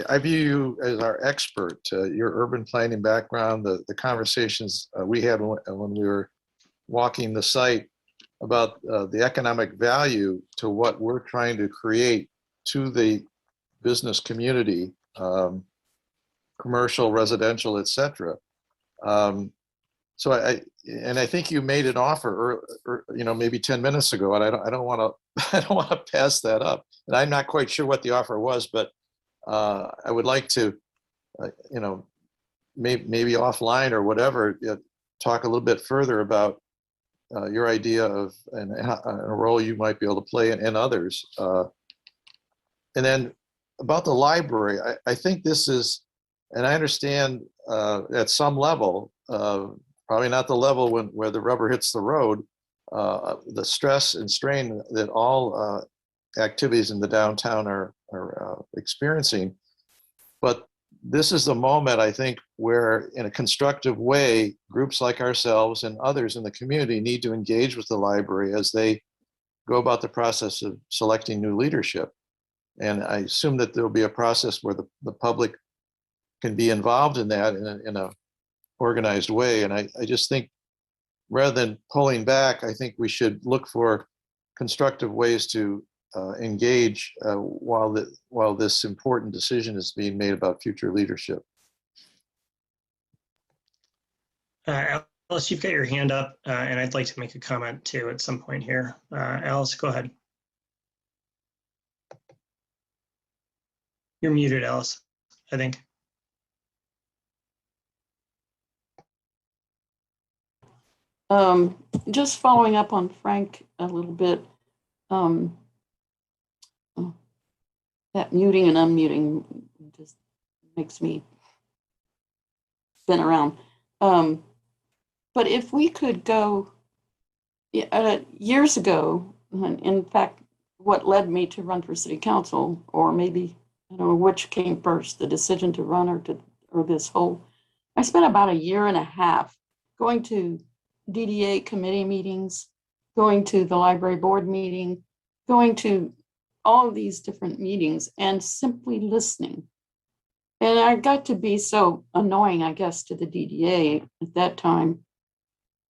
I view you as our expert. Your urban planning background, the conversations we had when we were walking the site about the economic value to what we're trying to create to the business community, commercial, residential, etc. So I think you made an offer, maybe 10 minutes ago, and I don't want to pass that up. And I'm not quite sure what the offer was, but I would like to, maybe offline or whatever, talk a little bit further about your idea of and a role you might be able to play and others. And then about the library, I think this is, and I understand at some level, probably not the level where the rubber hits the road, the stress and strain that all activities in the downtown are experiencing. But this is the moment, I think, where in a constructive way, groups like ourselves and others in the community need to engage with the library as they go about the process of selecting new leadership. And I assume that there'll be a process where the public can be involved in that in a organized way. And I just think rather than pulling back, I think we should look for constructive ways to engage while this important decision is being made about future leadership. Alice, you've got your hand up, and I'd like to make a comment too at some point here. Alice, go ahead. You're muted, Alice, I think. Just following up on Frank a little bit, that muting and unmuting just makes me spin around. But if we could go, years ago, in fact, what led me to run for city council, or maybe, I don't know which came first, the decision to run or this whole, I spent about a year and a half going to DDA committee meetings, going to the library board meeting, going to all of these different meetings and simply listening. And I got to be so annoying, I guess, to the DDA at that time.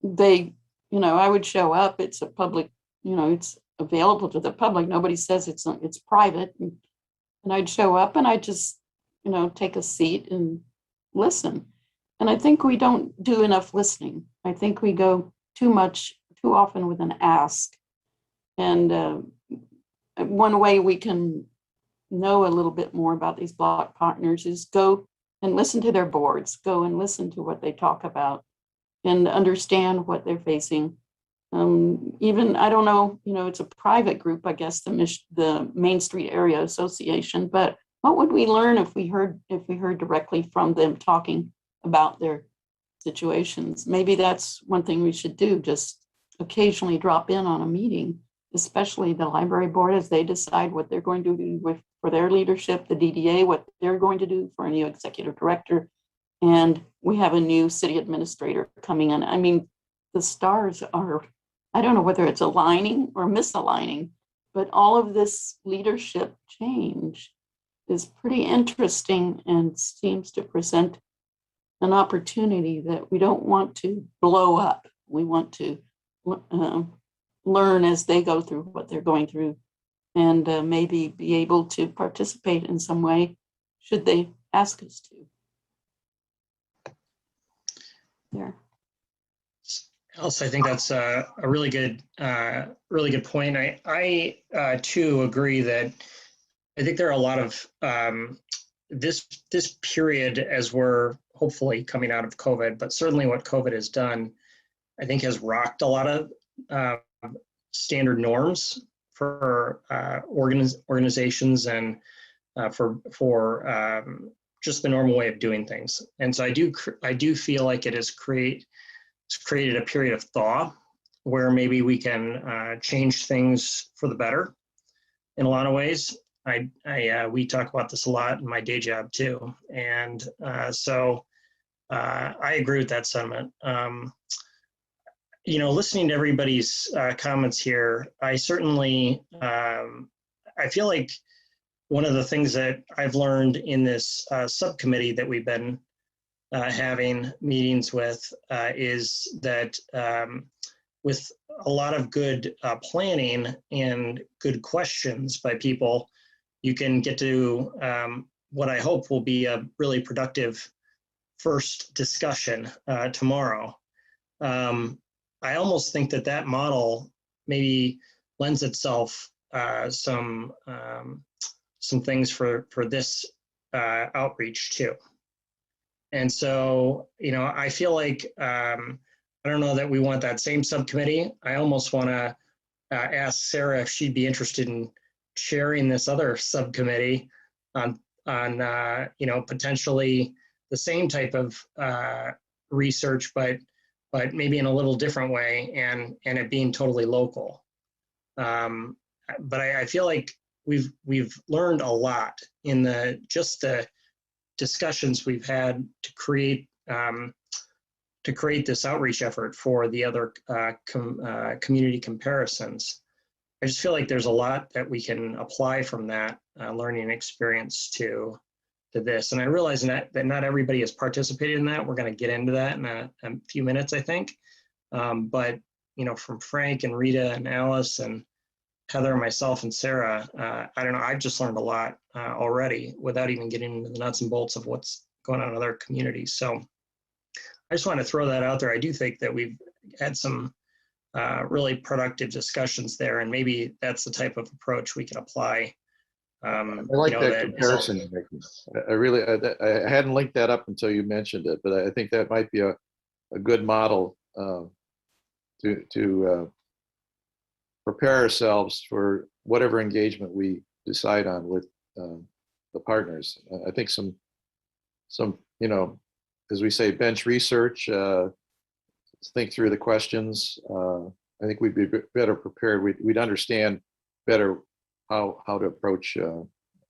They, I would show up, it's a public, it's available to the public. Nobody says it's private. And I'd show up and I'd just, take a seat and listen. And I think we don't do enough listening. I think we go too often with an ask. And one way we can know a little bit more about these block partners is go and listen to their boards, go and listen to what they talk about and understand what they're facing. Even, I don't know, it's a private group, I guess, the Main Street Area Association, but what would we learn if we heard directly from them talking about their situations. Maybe that's one thing we should do, just occasionally drop in on a meeting, especially the library board as they decide what they're going to do for their leadership, the DDA, what they're going to do for a new executive director. And we have a new city administrator coming in. I mean, the stars are, I don't know whether it's aligning or misaligning, but all of this leadership change is pretty interesting and seems to present an opportunity that we don't want to blow up. We want to learn as they go through what they're going through, and maybe be able to participate in some way should they ask us to. There. Also, I think that's a really good point. I too agree that I think there are a lot of this period, as we're hopefully coming out of COVID, but certainly what COVID has done, I think, has rocked a lot of standard norms for organizations and for just the normal way of doing things. And so I do feel like it's created a period of thaw where maybe we can change things for the better in a lot of ways. We talk about this a lot in my day job too. And so I agree with that sentiment. Listening to everybody's comments here, I certainly, I feel like one of the things that I've learned in this subcommittee that we've been having meetings with is that with a lot of good planning and good questions by people, you can get to what I hope will be a really productive first discussion tomorrow. I almost think that model maybe lends itself some things for this outreach too. And so, I feel like, I don't know that we want that same subcommittee. I almost want to ask Sarah if she'd be interested in chairing this other subcommittee on potentially the same type of research, but maybe in a little different way and it being totally local. But I feel like we've learned a lot in the discussions we've had to create this outreach effort for the other community comparisons. I just feel like there's a lot that we can apply from that learning experience to this. And I realize that not everybody has participated in that. We're going to get into that in a few minutes, I think. But, from Frank and Rita and Alice and Heather, myself, and Sarah, I don't know, I've just learned a lot already without even getting into the nuts and bolts of what's going on in other communities. So I just want to throw that out there. I do think that we've had some really productive discussions there, and maybe that's the type of approach we can apply. I like that comparison you're making. I hadn't linked that up until you mentioned it, but I think that might be a good model to prepare ourselves for whatever engagement we decide on with the partners. I think some as we say, bench research, think through the questions. I think we'd be better prepared. We'd understand better how to approach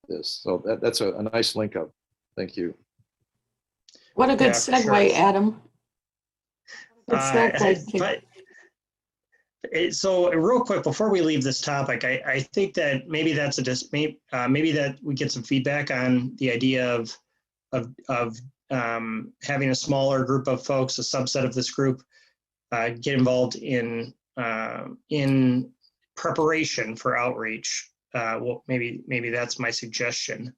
this. So that's a nice link up. Thank you. What a good segue, sure. Adam. So real quick, before we leave this topic, I think that maybe that's maybe that we get some feedback on the idea of having a smaller group of folks, a subset of this group, get involved in preparation for outreach. Well, maybe that's my suggestion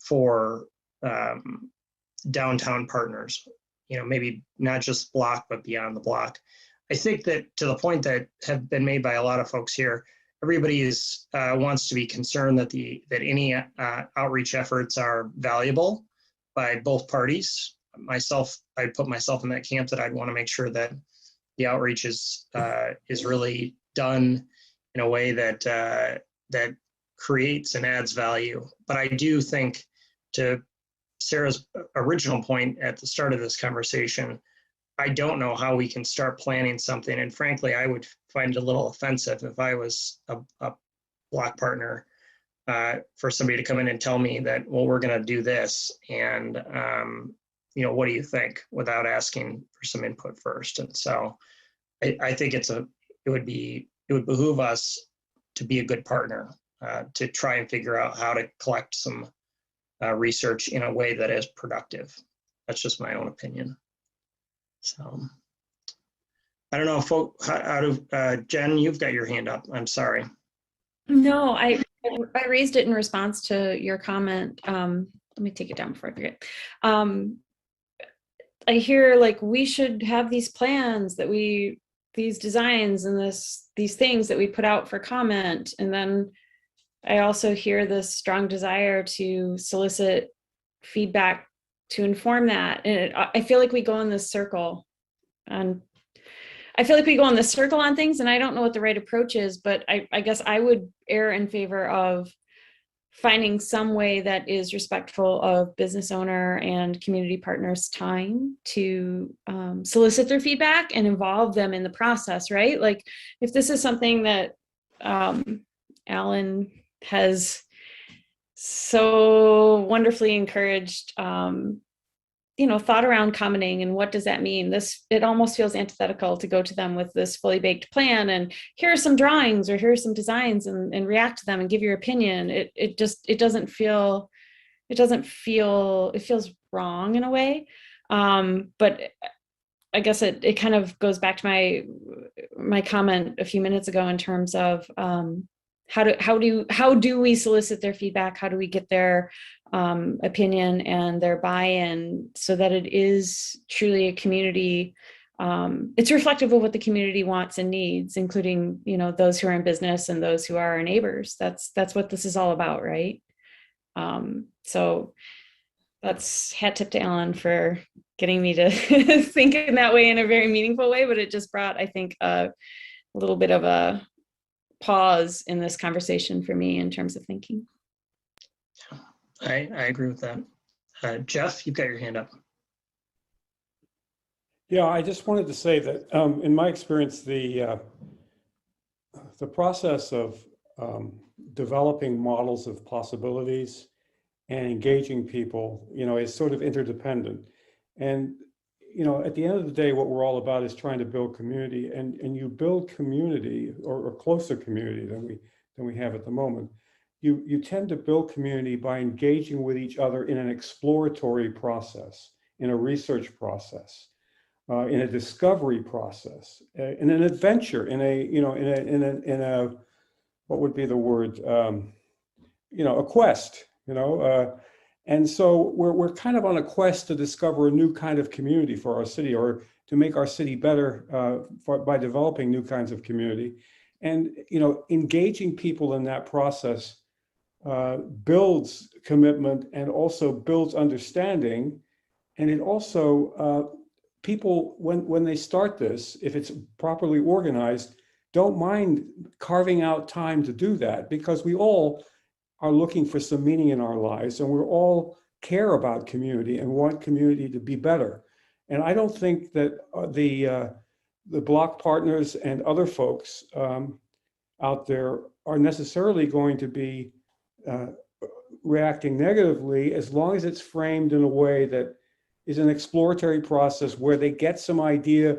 for downtown partners. Maybe not just block, but beyond the block. I think that to the point that have been made by a lot of folks here, everybody wants to be concerned that any outreach efforts are valuable by both parties. I put myself in that camp that I'd want to make sure that the outreach is really done in a way that creates and adds value. But I do think to Sarah's original point at the start of this conversation, I don't know how we can start planning something. And frankly, I would find it a little offensive if I was a block partner for somebody to come in and tell me that, well, we're going to do this. And, what do you think, without asking for some input first. And so I think it would behoove us to be a good partner, to try and figure out how to collect some research in a way that is productive. That's just my own opinion. So I don't know, folk, Jen, you've got your hand up. I'm sorry. No, I raised it in response to your comment. Let me take it down before I forget. I hear like we should have these plans that these designs and these things that we put out for comment. And then I also hear this strong desire to solicit feedback to inform that. And I feel like we go in this circle, and I feel like we go in this circle on things, and I don't know what the right approach is, but I guess I would err in favor of finding some way that is respectful of business owner and community partners' time to solicit their feedback and involve them in the process, right? Like if this is something that Alan has so wonderfully encouraged, thought around commenting and what does that mean? It almost feels antithetical to go to them with this fully baked plan and here are some drawings or here are some designs and react to them and give your opinion. It feels wrong in a way. But I guess it kind of goes back to my comment a few minutes ago in terms of how do we solicit their feedback? How do we get their opinion and their buy-in so that it is truly a community? It's reflective of what the community wants and needs, including those who are in business and those who are our neighbors. That's what this is all about, right? So that's hat tip to Alan for getting me to think in that way in a very meaningful way. But it just brought, I think, a little bit of a pause in this conversation for me in terms of thinking. I agree with that. Jeff, you've got your hand up. Yeah, I just wanted to say that in my experience, the process of developing models of possibilities and engaging people, is sort of interdependent. And, at the end of the day, what we're all about is trying to build community, and you build community or closer community than we have at the moment. You tend to build community by engaging with each other in an exploratory process, in a research process, in a discovery process, in an adventure, in a what would be the word, a quest, and so we're kind of on a quest to discover a new kind of community for our city, or to make our city better by developing new kinds of community. And engaging people in that process builds commitment and also builds understanding. And it also, people, when they start this, if it's properly organized, don't mind carving out time to do that, because we all are looking for some meaning in our lives, and we're all care about community and want community to be better. And I don't think that the block partners and other folks out there are necessarily going to be reacting negatively, as long as it's framed in a way that is an exploratory process where they get some idea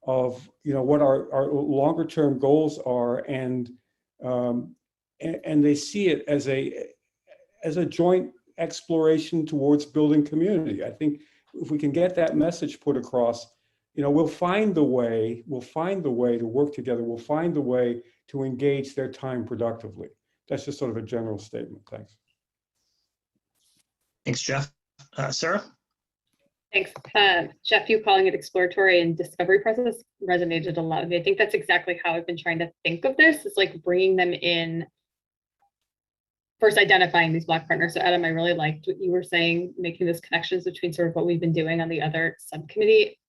of what our longer term goals are, and they see it as a joint exploration towards building community. I think if we can get that message put across, we'll find the way to work together. We'll find the way to engage their time productively. That's just sort of a general statement. Thanks. Thanks, Jeff. Sarah? Thanks. Jeff, you calling it exploratory and discovery process resonated a lot with me. I think that's exactly how I've been trying to think of this. It's like bringing them in, first identifying these block partners. So Adam, I really liked what you were saying, making those connections between sort of what we've been doing on the other subcommittee.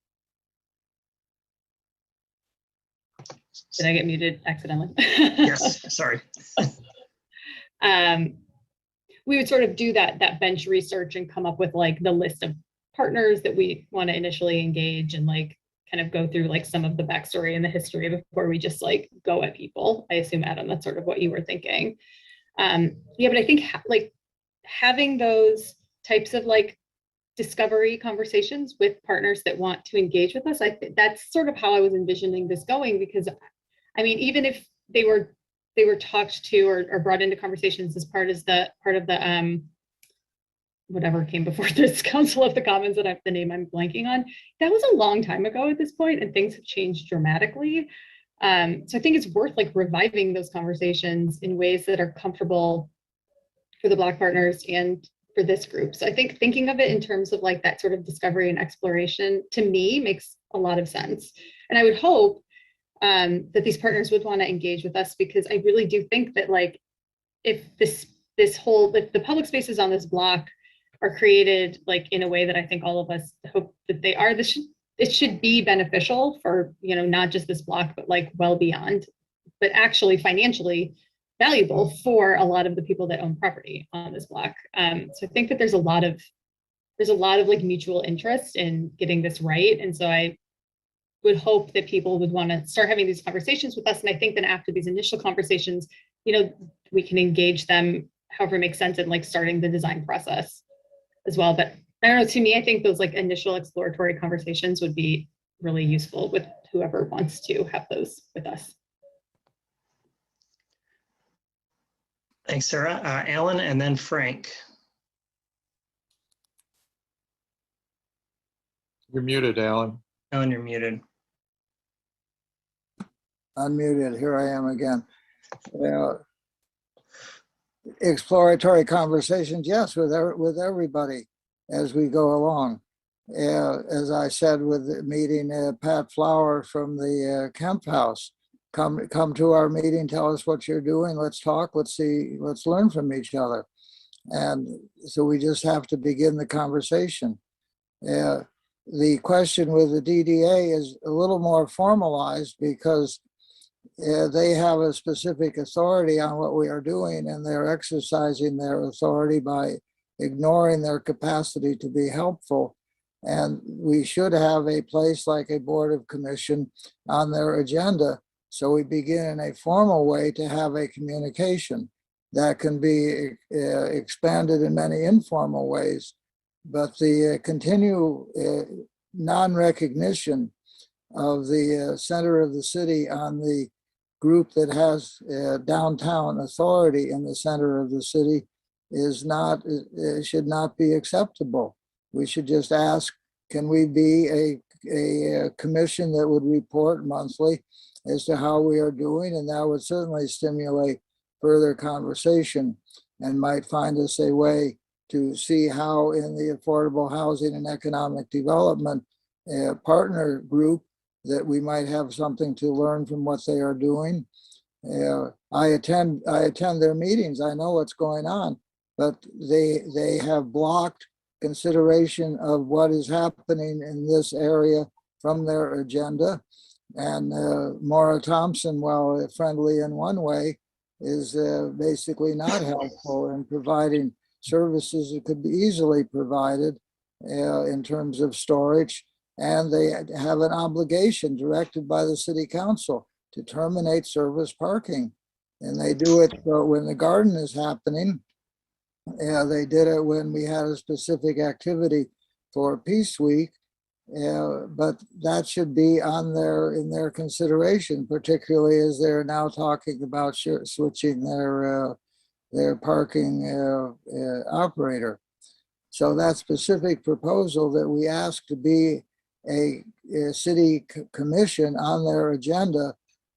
Did I get muted accidentally? Yes, sorry. we would sort of do that bench research and come up with like the list of partners that we want to initially engage, and like kind of go through like some of the backstory and the history before we just like go at people. I assume, Adam, that's sort of what you were thinking. Yeah, but I think like having those types of like discovery conversations with partners that want to engage with us, I think that's sort of how I was envisioning this going, because I mean, even if they were talked to or brought into conversations as part of the whatever came before this Council of the Commons, that the name I'm blanking on, that was a long time ago at this point, and things have changed dramatically. So I think it's worth like reviving those conversations in ways that are comfortable for the Black partners and for this group. So I think thinking of it in terms of like that sort of discovery and exploration, to me, makes a lot of sense. And I would hope that these partners would want to engage with us, because I really do think that like if if the public spaces on this block are created like in a way that I think all of us hope that they are, it should be beneficial for, you know, not just this block, but like well beyond, but actually financially valuable for a lot of the people that own property on this block. So I think that there's a lot of like mutual interest in getting this right. And so I would hope that people would want to start having these conversations with us. And I think that after these initial conversations, you know, we can engage them however it makes sense in like starting the design process as well. But I don't know, to me, I think those like initial exploratory conversations would be really useful with whoever wants to have those with us. Thanks, Sarah. Alan, and then Frank. You're muted, Alan. Alan, you're muted. Unmuted, here I am again. Exploratory conversations, yes, with everybody as we go along. As I said with the meeting, Pat Flower from the Kemp House, come to our meeting, tell us what you're doing, let's talk, let's learn from each other. And so we just have to begin the conversation. The question with the DDA is a little more formalized, because they have a specific authority on what we are doing, and they're exercising their authority by ignoring their capacity to be helpful. And we should have a place like a Board of Commission on their agenda. So we begin in a formal way to have a communication that can be expanded in many informal ways. But the continued non-recognition of the center of the city on the group that has downtown authority in the center of the city should not be acceptable. We should just ask, can we be a commission that would report monthly as to how we are doing? And that would certainly stimulate further conversation and might find us a way to see how in the affordable housing and economic development partner group that we might have something to learn from what they are doing. I attend their meetings. I know what's going on, but they have blocked consideration of what is happening in this area from their agenda. And Maura Thompson, while friendly in one way, is basically not helpful in providing services that could be easily provided in terms of storage. And they have an obligation directed by the city council to terminate service parking. And they do it when the garden is happening. They did it when we had a specific activity for Peace Week. But that should be in their consideration, particularly as they're now talking about switching their parking operator. So that specific proposal that we ask to be a city commission on their agenda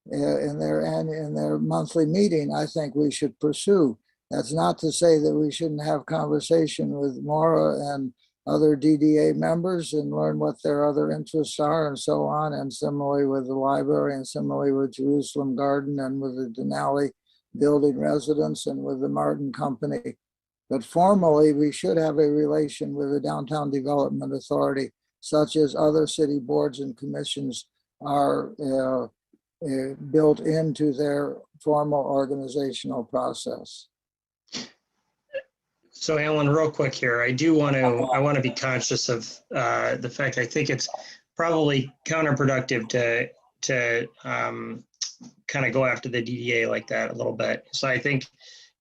in their monthly meeting, I think we should pursue. That's not to say that we shouldn't have conversation with Maura and other DDA members and learn what their other interests are and so on, and similarly with the library, and similarly with Jerusalem Garden, and with the Denali building residents, and with the Martin Company. But formally, we should have a relation with the Downtown Development Authority, such as other city boards and commissions are built into their formal organizational process. So Alan, real quick here, I want to be conscious of the fact I think it's probably counterproductive to kind of go after the DDA like that a little bit. So I think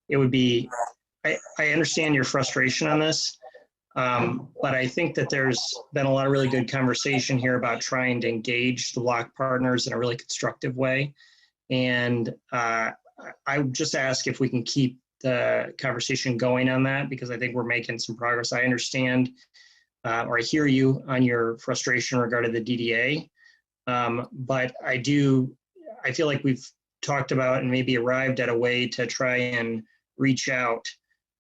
it would be, I understand your frustration on this, but I think that there's been a lot of really good conversation here about trying to engage the block partners in a really constructive way. And I would just ask if we can keep the conversation going on that, because I think we're making some progress. I understand, or I hear you on your frustration regarding the DDA, but I feel like we've talked about and maybe arrived at a way to try and reach out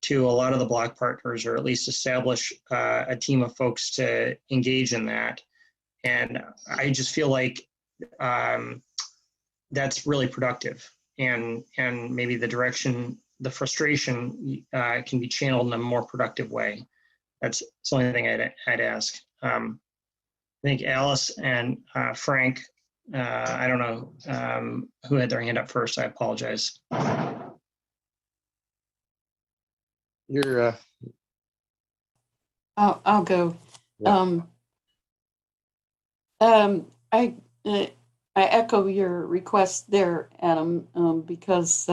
to a lot of the block partners, or at least establish a team of folks to engage in that. And I just feel like that's really productive, and maybe the frustration can be channeled in a more productive way. That's the only thing I'd ask. I think Alice and Frank, I don't know who had their hand up first. I apologize. You're. I'll go. Yeah. I echo your request there, Adam, because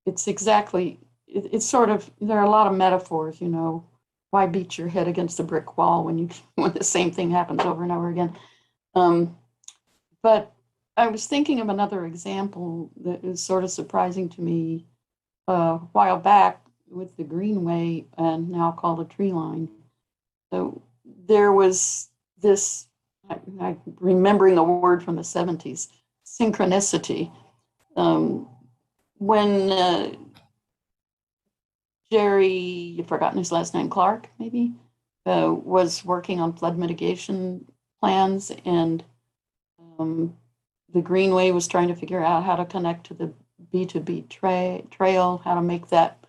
it's exactly, it's sort of, there are a lot of metaphors, you know, why beat your head against a brick wall when the same thing happens over and over again. But I was thinking of another example that is sort of surprising to me a while back with the Greenway, and now called a tree line. So there was this, I'm remembering the word from the 70s, synchronicity. When Jerry, I've forgotten his last name, Clark, maybe, was working on flood mitigation plans, and the Greenway was trying to figure out how to connect to the B2B trail, how to make that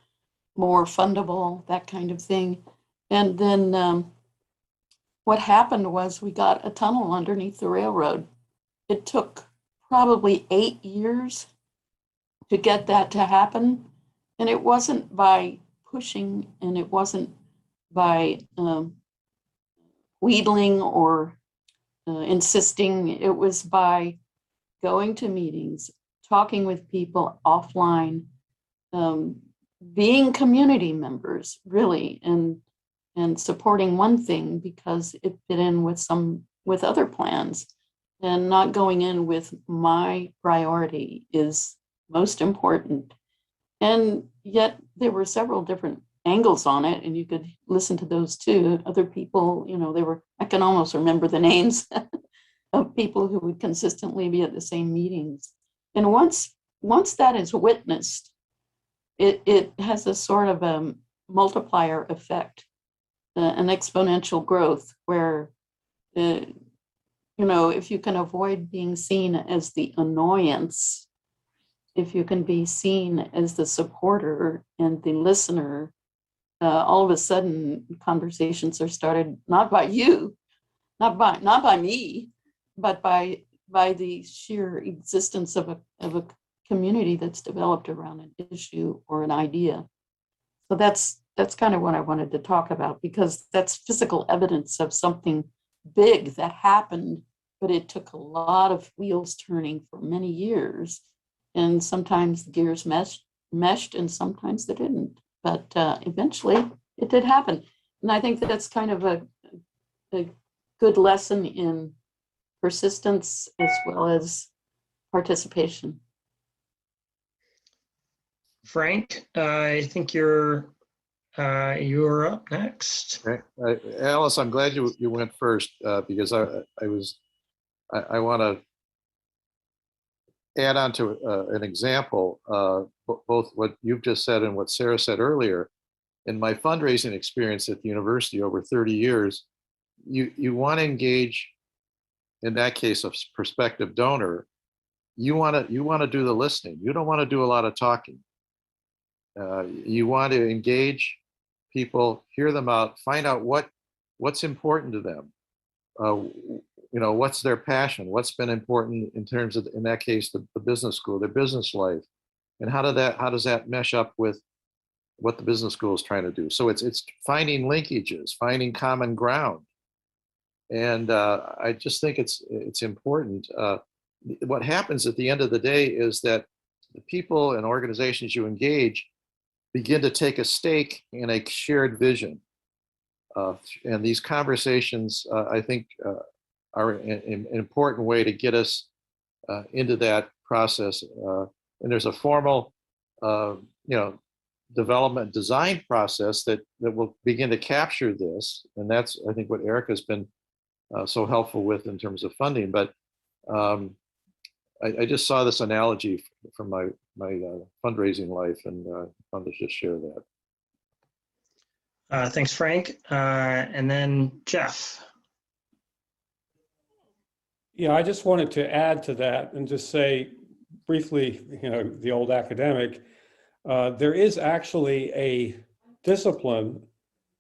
more fundable, that kind of thing. And then what happened was we got a tunnel underneath the railroad. It took probably 8 years to get that to happen. And it wasn't by pushing, and it wasn't by wheedling or insisting. It was by going to meetings, talking with people offline, being community members, really, and supporting one thing because it fit in with other plans, and not going in with my priority is most important. And yet there were several different angles on it, and you could listen to those too. Other people, you know, I can almost remember the names of people who would consistently be at the same meetings. And once that is witnessed, it has a sort of a multiplier effect, an exponential growth where, you know, if you can avoid being seen as the annoyance, if you can be seen as the supporter and the listener, all of a sudden conversations are started not by you, not by me, but by the sheer existence of a community that's developed around an issue or an idea. So that's kind of what I wanted to talk about, because that's physical evidence of something big that happened, but it took a lot of wheels turning for many years. And sometimes the gears meshed and sometimes they didn't. But eventually it did happen. And I think that's kind of a good lesson in persistence as well as participation. Frank, I think you're up next. Okay. Alice, I'm glad you went first because I want to add on to an example, both what you've just said and what Sarah said earlier. In my fundraising experience at the university over 30 years, you want to engage, in that case, a prospective donor. You want to do the listening. You don't want to do a lot of talking. You want to engage people, hear them out, find out what's important to them. You know, what's their passion? What's been important in terms of, in that case, the business school, their business life, and how does that mesh up with what the business school is trying to do. So it's finding linkages, finding common ground. And I just think it's important. What happens at the end of the day is that the people and organizations you engage begin to take a stake in a shared vision. And these conversations, I think, are an important way to get us into that process. And there's a formal, development design process that will begin to capture this. And that's, I think, what Erica's been so helpful with in terms of funding. But I just saw this analogy from my fundraising life, and wanted to just share that. Thanks, Frank. And then Jeff. Yeah, I just wanted to add to that and just say briefly, the old academic, there is actually a discipline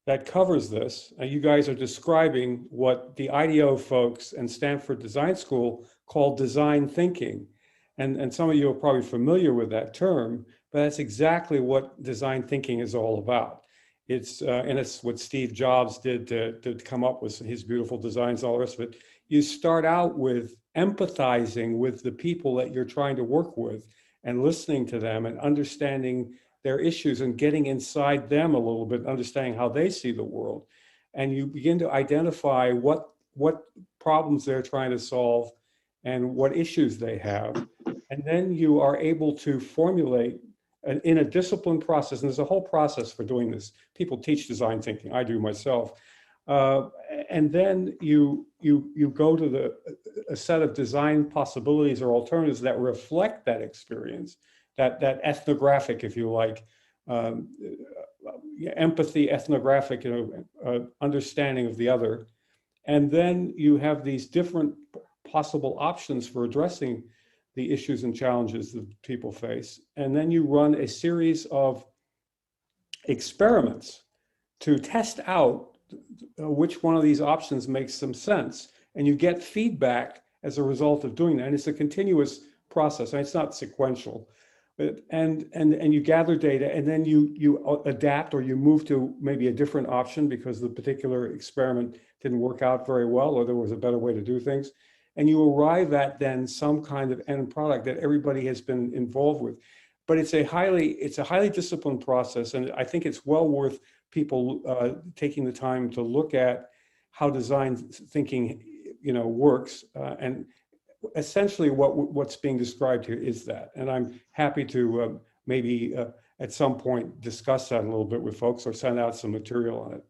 that covers this. You guys are describing what the IDEO folks and Stanford Design School call design thinking. And some of you are probably familiar with that term, but that's exactly what design thinking is all about. It's what Steve Jobs did to come up with his beautiful designs, all the rest of it. You start out with empathizing with the people that you're trying to work with and listening to them and understanding their issues and getting inside them a little bit, understanding how they see the world. And you begin to identify what problems they're trying to solve and what issues they have. And then you are able to formulate in a disciplined process, and there's a whole process for doing this. People teach design thinking, I do myself. And then you go to a set of design possibilities or alternatives that reflect that experience, that ethnographic, if you like, empathy, ethnographic, understanding of the other. And then you have these different possible options for addressing the issues and challenges that people face. And then you run a series of experiments to test out which one of these options makes some sense. And you get feedback as a result of doing that. And it's a continuous process, and it's not sequential. And you gather data, and then you adapt, or you move to maybe a different option because the particular experiment didn't work out very well, or there was a better way to do things. And you arrive at then some kind of end product that everybody has been involved with. But it's a highly disciplined process, and I think it's well worth people taking the time to look at how design thinking, works. And essentially, what's being described here is that. And I'm happy to maybe at some point discuss that a little bit with folks or send out some material on it.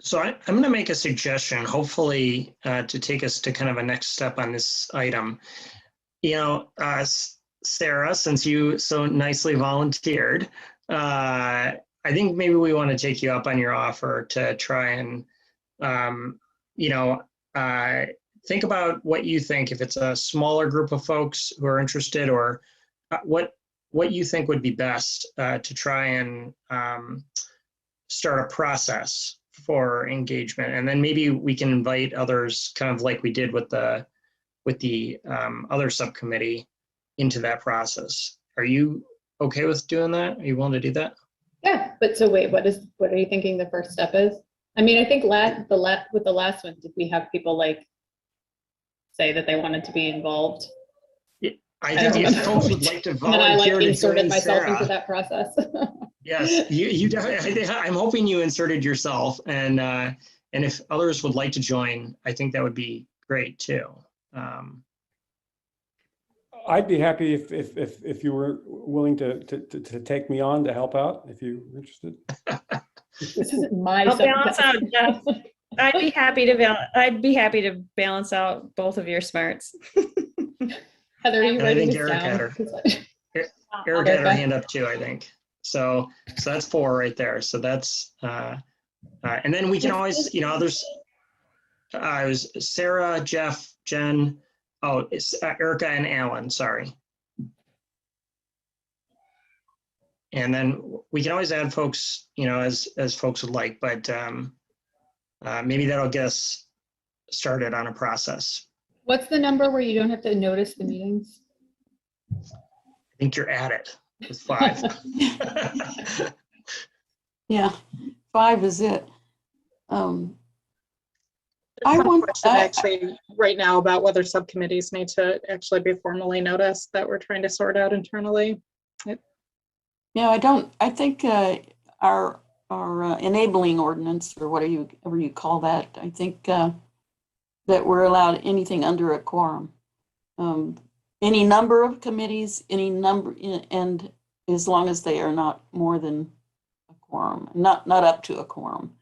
So I'm going to make a suggestion, hopefully to take us to kind of a next step on this item. Sarah, since you so nicely volunteered, I think maybe we want to take you up on your offer to try and, think about what you think, if it's a smaller group of folks who are interested, or what you think would be best to try and start a process for engagement. And then maybe we can invite others, kind of like we did with the other subcommittee, into that process. Are you okay with doing that? Are you willing to do that? Yeah, but so wait, what are you thinking the first step is? I mean, I think with the last one, did we have people say that they wanted to be involved? I think if folks would like to volunteer, and then I to inserted join myself Sarah into that process. Yes, you definitely. I'm hoping you inserted yourself, and if others would like to join, I think that would be great too. I'd be happy if you were willing to take me on to help out, if you're interested. This isn't my I'll balance out, Jeff. I'd be happy to balance out both of your smarts. Heather, are you writing this Eric down? Eric had her hand up too, I think. So that's 4 right there. So that's and then we can always, others. It was Sarah, Jeff, Jen. Oh, it's Erica and Alan. Sorry. And then we can always add folks, as folks would like, but maybe that'll get us started on a process. What's the number where you don't have to notice the meetings? I think you're at it. It's 5. Yeah, 5 is it. There's I some want, question actually right now about whether subcommittees need to actually be formally noticed that we're trying to sort out internally. yeah, I think our enabling ordinance, or whatever you call that, I think that we're allowed anything under a quorum. Any number of committees, any number, and as long as they are not more than a quorum, not up to a quorum.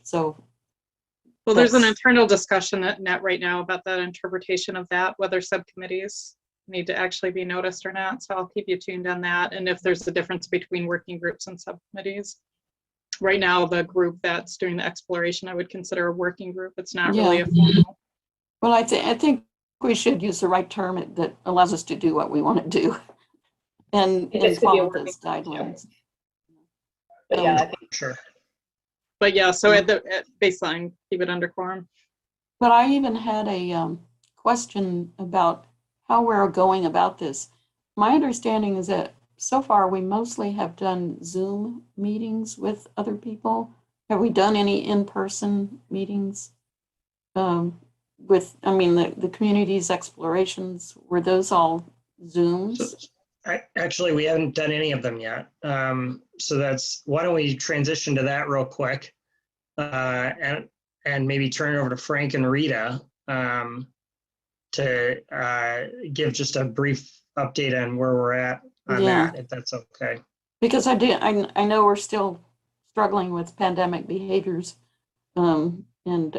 So. Well, there's an internal discussion at NET right now about that interpretation of that, whether subcommittees need to actually be noticed or not. So I'll keep you tuned on that. And if there's a difference between working groups and subcommittees. Right now, the group that's doing the exploration, I would consider a working group. It's not really a formal. Well, I think we should use the right term that allows us to do what we want to do and follow those guidelines. But yeah, I think Sure. But yeah, so at baseline, keep it under quorum. But I even had a question about how we're going about this. My understanding is that so far we mostly have done Zoom meetings with other people. Have we done any in-person meetings with, the community's explorations? Were those all Zooms? Actually, we haven't done any of them yet. So why don't we transition to that real quick and maybe turn it over to Frank and Rita to give just a brief update on where we're at on that, if that's okay. Because I know we're still struggling with pandemic behaviors. And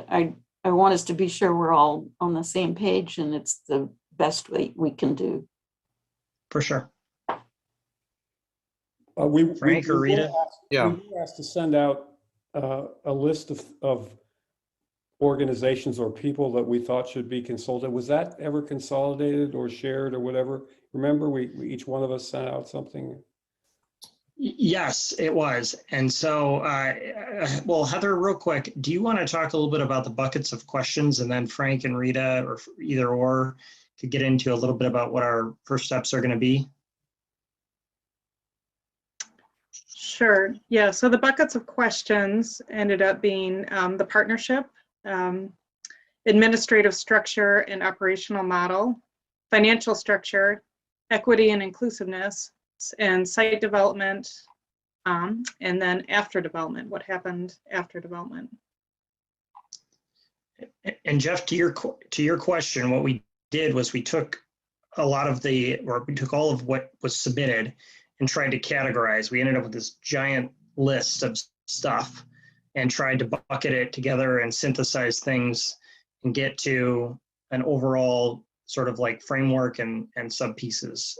I want us to be sure we're all on the same page and it's the best way we can do. For sure. Frank or Rita? We were asked to send out a list of organizations or people that we thought should be consulted. Was that ever consolidated or shared or whatever? Remember, we each one of us sent out something? Yes, it was. And so, well, Heather, real quick, do you want to talk a little bit about the buckets of questions, and then Frank and Rita, or either or, could get into a little bit about what our first steps are going to be? Sure. Yeah. So the buckets of questions ended up being the partnership, administrative structure and operational model, financial structure, equity and inclusiveness, and site development, and then after development, what happened after development. And Jeff, to your question, what we did was we took all of what was submitted and tried to categorize. We ended up with this giant list of stuff and tried to bucket it together and synthesize things and get to an overall sort of like framework and sub pieces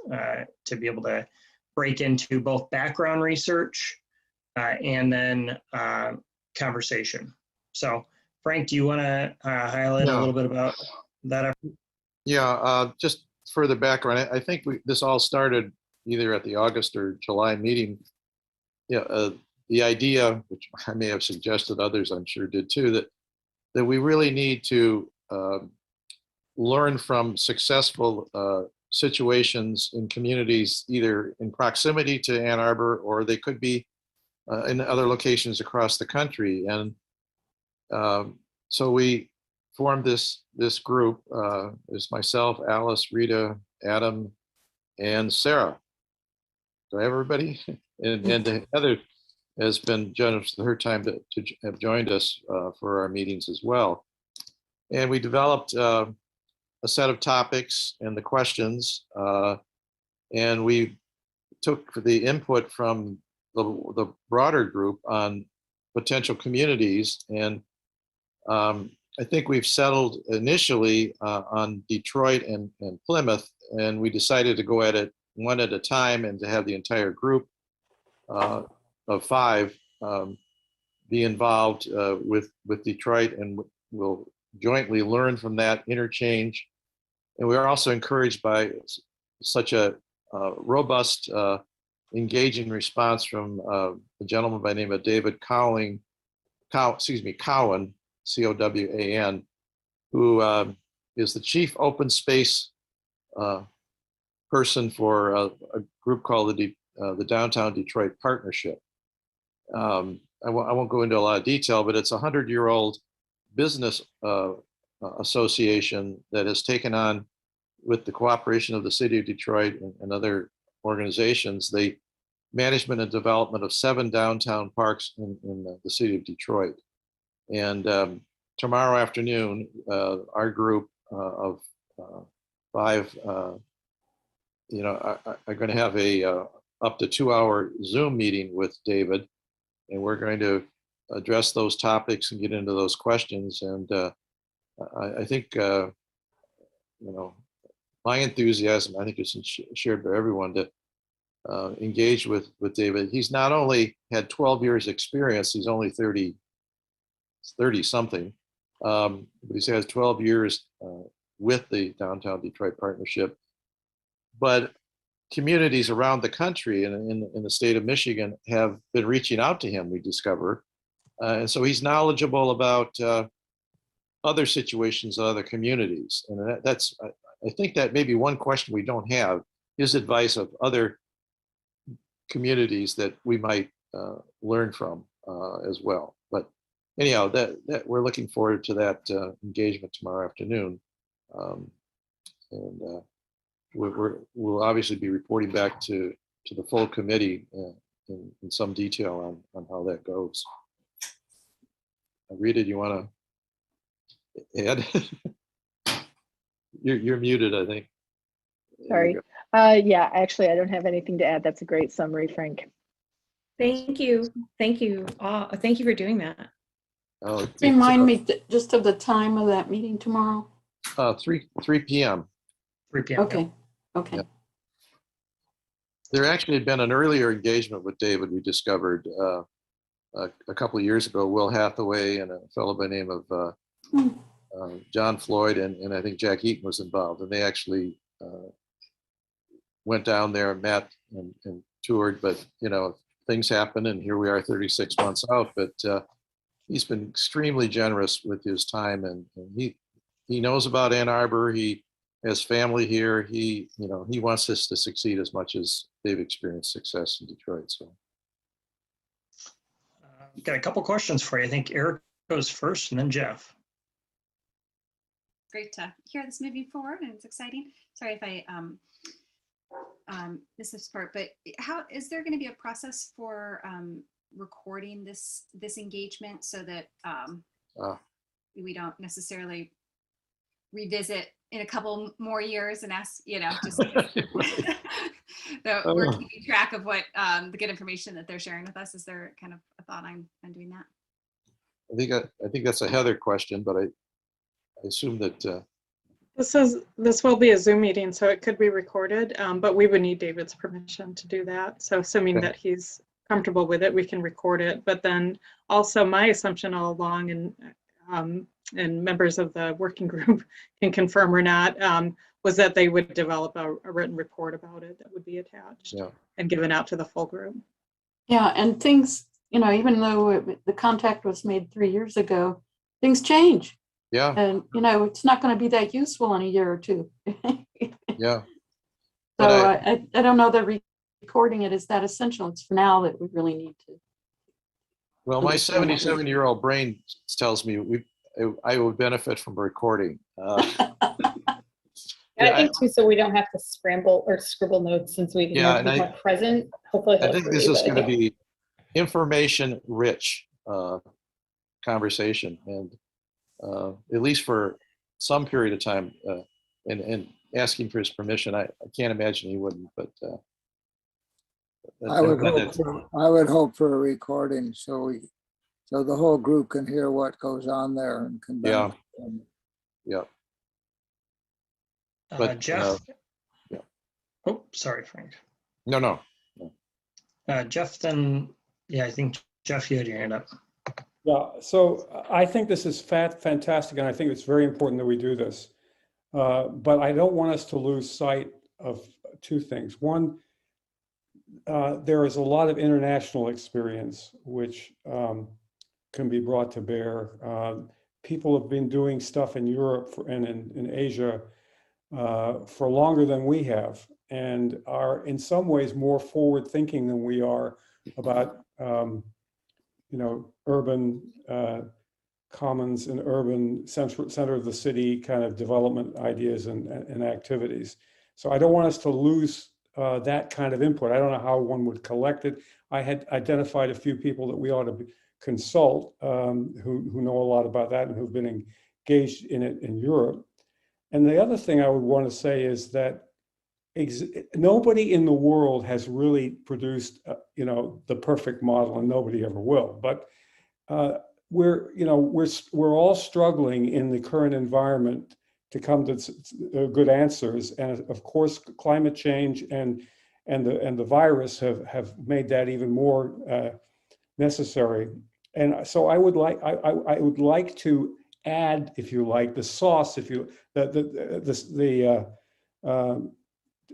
to be able to break into both background research and then conversation. So Frank, do you want to highlight a little bit about that effort? Yeah, just further background, I think this all started either at the August or July meeting. Yeah, the idea, which I may have suggested, others I'm sure did too, that we really need to learn from successful situations in communities, either in proximity to Ann Arbor, or they could be in other locations across the country. And so we formed this group. It's myself, Alice, Rita, Adam, and Sarah. So everybody, and Heather has been generous with her time to have joined us for our meetings as well. And we developed a set of topics and the questions, and we took the input from the broader group on potential communities. And I think we've settled initially on Detroit and Plymouth, and we decided to go at it one at a time and to have the entire group of 5 be involved with Detroit, and we'll jointly learn from that, interchange. And we are also encouraged by such a robust, engaging response from a gentleman by the name of David Cowan, C-O-W-A-N, who is the Chief Open Space person for a group called the Downtown Detroit Partnership. I won't go into a lot of detail, but it's a 100-year-old business association that has taken on, with the cooperation of the city of Detroit and other organizations, the management and development of 7 downtown parks in the city of Detroit. And tomorrow afternoon, our group of 5, are going to have a up to 2-hour Zoom meeting with David, and we're going to address those topics and get into those questions. And I think, my enthusiasm, I think, is shared by everyone to engage with David. He's not only had 12 years experience, he's only 30 something, but he has 12 years with the Downtown Detroit Partnership. But communities around the country and in the state of Michigan have been reaching out to him, we discover. And so he's knowledgeable about other situations in other communities. And I think that maybe one question we don't have is advice of other communities that we might learn from as well. But anyhow, that we're looking forward to that engagement tomorrow afternoon. We'll obviously be reporting back to the full committee in some detail on how that goes. Rita, do you want to add? You're muted, I think. Sorry. Yeah, actually, I don't have anything to add. That's a great summary, Frank. Thank you. Thank you. Thank you for doing that. Remind me just of the time of that meeting tomorrow. 3 p.m. 3 p.m. Okay. Okay. Yeah. There actually had been an earlier engagement with David, we discovered a couple of years ago. Will Hathaway and a fellow by the name of John Floyd and I think Jack Eaton was involved, and they actually went down there and met and toured, but things happen, and here we are 36 months out. But he's been extremely generous with his time, and he knows about Ann Arbor. He has family here. He wants us to succeed as much as they've experienced success in Detroit. So got a couple questions for you. I think Eric goes first and then Jeff. Great to hear this moving forward, and it's exciting. Sorry if I missed this part, but how is there going to be a process for recording this engagement so that we don't necessarily revisit in a couple more years and ask, just that we're keeping track of what the good information that they're sharing with us? Is there kind of a thought on doing that? I think that's a Heather question, but I assume that this will be a Zoom meeting, so it could be recorded, but we would need David's permission to do that. So assuming that he's comfortable with it, we can record it. But then also my assumption all along, and members of the working group can confirm or not, was that they would develop a written report about it that would be attached and given out to the full group. Yeah, and things, even though the contact was made 3 years ago, things change. Yeah. And, it's not going to be that useful in a year or two. Yeah. So I don't know that recording it is that essential. It's for now that we really need to. Well, my 77-year-old brain tells me I would benefit from recording. I think too, so we don't have to scramble or scribble notes, since we can be more present. Hopefully, I think this is going to be information-rich conversation, and at least for some period of time, and asking for his permission, I can't imagine he wouldn't. But I would hope for a recording so the whole group can hear what goes on there and can benefit from it. Yeah. But Jeff. Oh, sorry, Frank. No. Jeff, then, I think Jeff, you had your hand up. Yeah, so I think this is fantastic, and I think it's very important that we do this. But I don't want us to lose sight of two things. One, there is a lot of international experience which can be brought to bear. People have been doing stuff in Europe and in Asia for longer than we have. and are in some ways more forward thinking than we are about, urban commons and urban center of the city kind of development ideas and activities. So I don't want us to lose that kind of input. I don't know how one would collect it. I had identified a few people that we ought to consult who know a lot about that and who've been engaged in it in Europe. And the other thing I would want to say is that nobody in the world has really produced, the perfect model, and nobody ever will. But we're all struggling in the current environment to come to good answers, and of course, climate change and the virus have made that even more necessary. And so I would like to add, if you like, the sauce,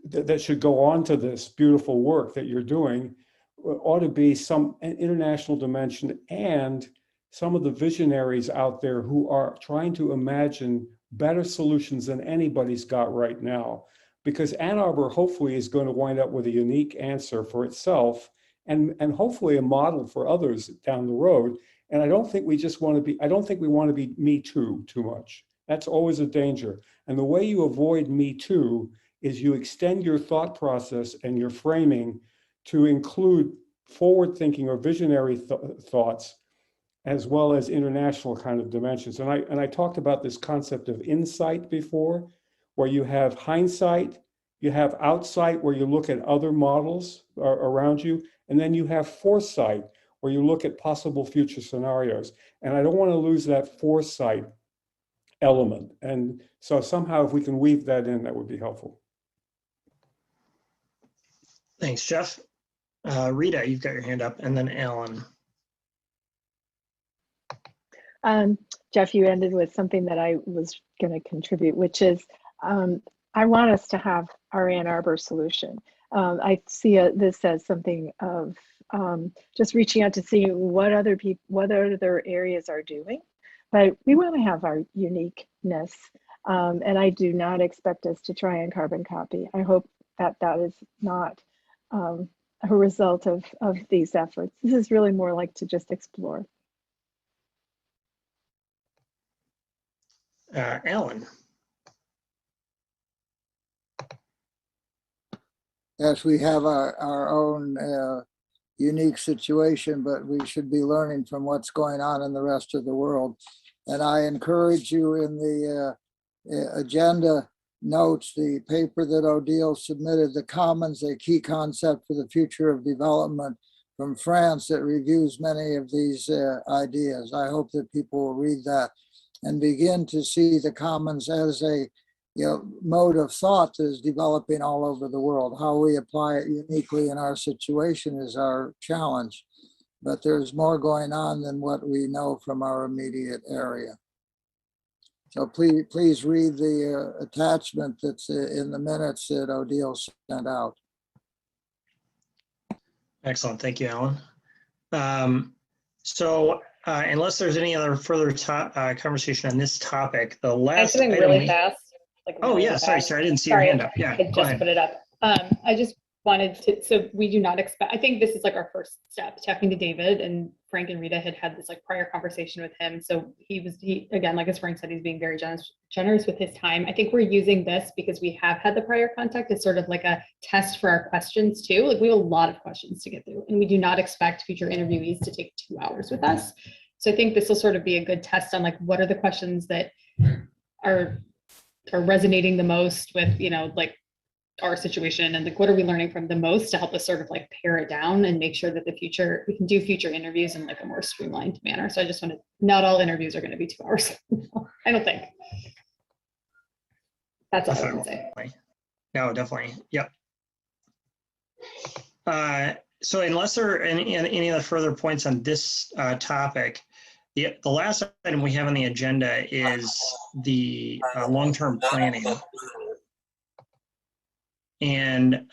that should go on to this beautiful work that you're doing, ought to be an international dimension and some of the visionaries out there who are trying to imagine better solutions than anybody's got right now. Because Ann Arbor hopefully is going to wind up with a unique answer for itself and hopefully a model for others down the road. And I don't think we want to be me too much. That's always a danger. And the way you avoid me too is you extend your thought process and your framing to include forward thinking or visionary thoughts, as well as international kind of dimensions. And I talked about this concept of insight before, where you have hindsight, you have outsight, where you look at other models around you, and then you have foresight, where you look at possible future scenarios. And I don't want to lose that foresight element. And so somehow if we can weave that in, that would be helpful. Thanks, Jeff. Rita, you've got your hand up, and then Alan. Jeff, you ended with something that I was going to contribute, which is I want us to have our Ann Arbor solution. I see this as something of just reaching out to see what other areas are doing, but we want to have our uniqueness, and I do not expect us to try and carbon copy. I hope that is not a result of these efforts. This is really more like to just explore. Alan. Yes, we have our own unique situation, but we should be learning from what's going on in the rest of the world. And I encourage you in the agenda notes, the paper that Odile submitted, The Commons, a Key Concept for the Future of Development from France, that reviews many of these ideas. I hope that people will read that and begin to see the commons as a mode of thought that is developing all over the world. How we apply it uniquely in our situation is our challenge, but there's more going on than what we know from our immediate area. So please read the attachment that's in the minutes that Odile sent out. Excellent, thank you, Alan. Unless there's any other further conversation on this topic, the last item really fast. Sorry, I didn't see your hand up. Yeah, I just put it up. I just wanted to, so we do not expect, I think this is like our first step, talking to David, and Frank and Rita had this like prior conversation with him. So he again, like as Frank said, he's being very generous with his time. I think we're using this because we have had the prior contact as sort of like a test for our questions too. Like we have a lot of questions to get through, and we do not expect future interviewees to take 2 hours with us. So I think this will sort of be a good test on like, what are the questions that are resonating the most with, like our situation, and like what are we learning from the most to help us sort of like pare it down and make sure that we can do future interviews in like a more streamlined manner. So I just want to, not all interviews are going to be 2 hours. I don't think. That's all I would say. No, definitely. Yep. So unless there are any other further points on this topic, the last item we have on the agenda is the long-term planning. And,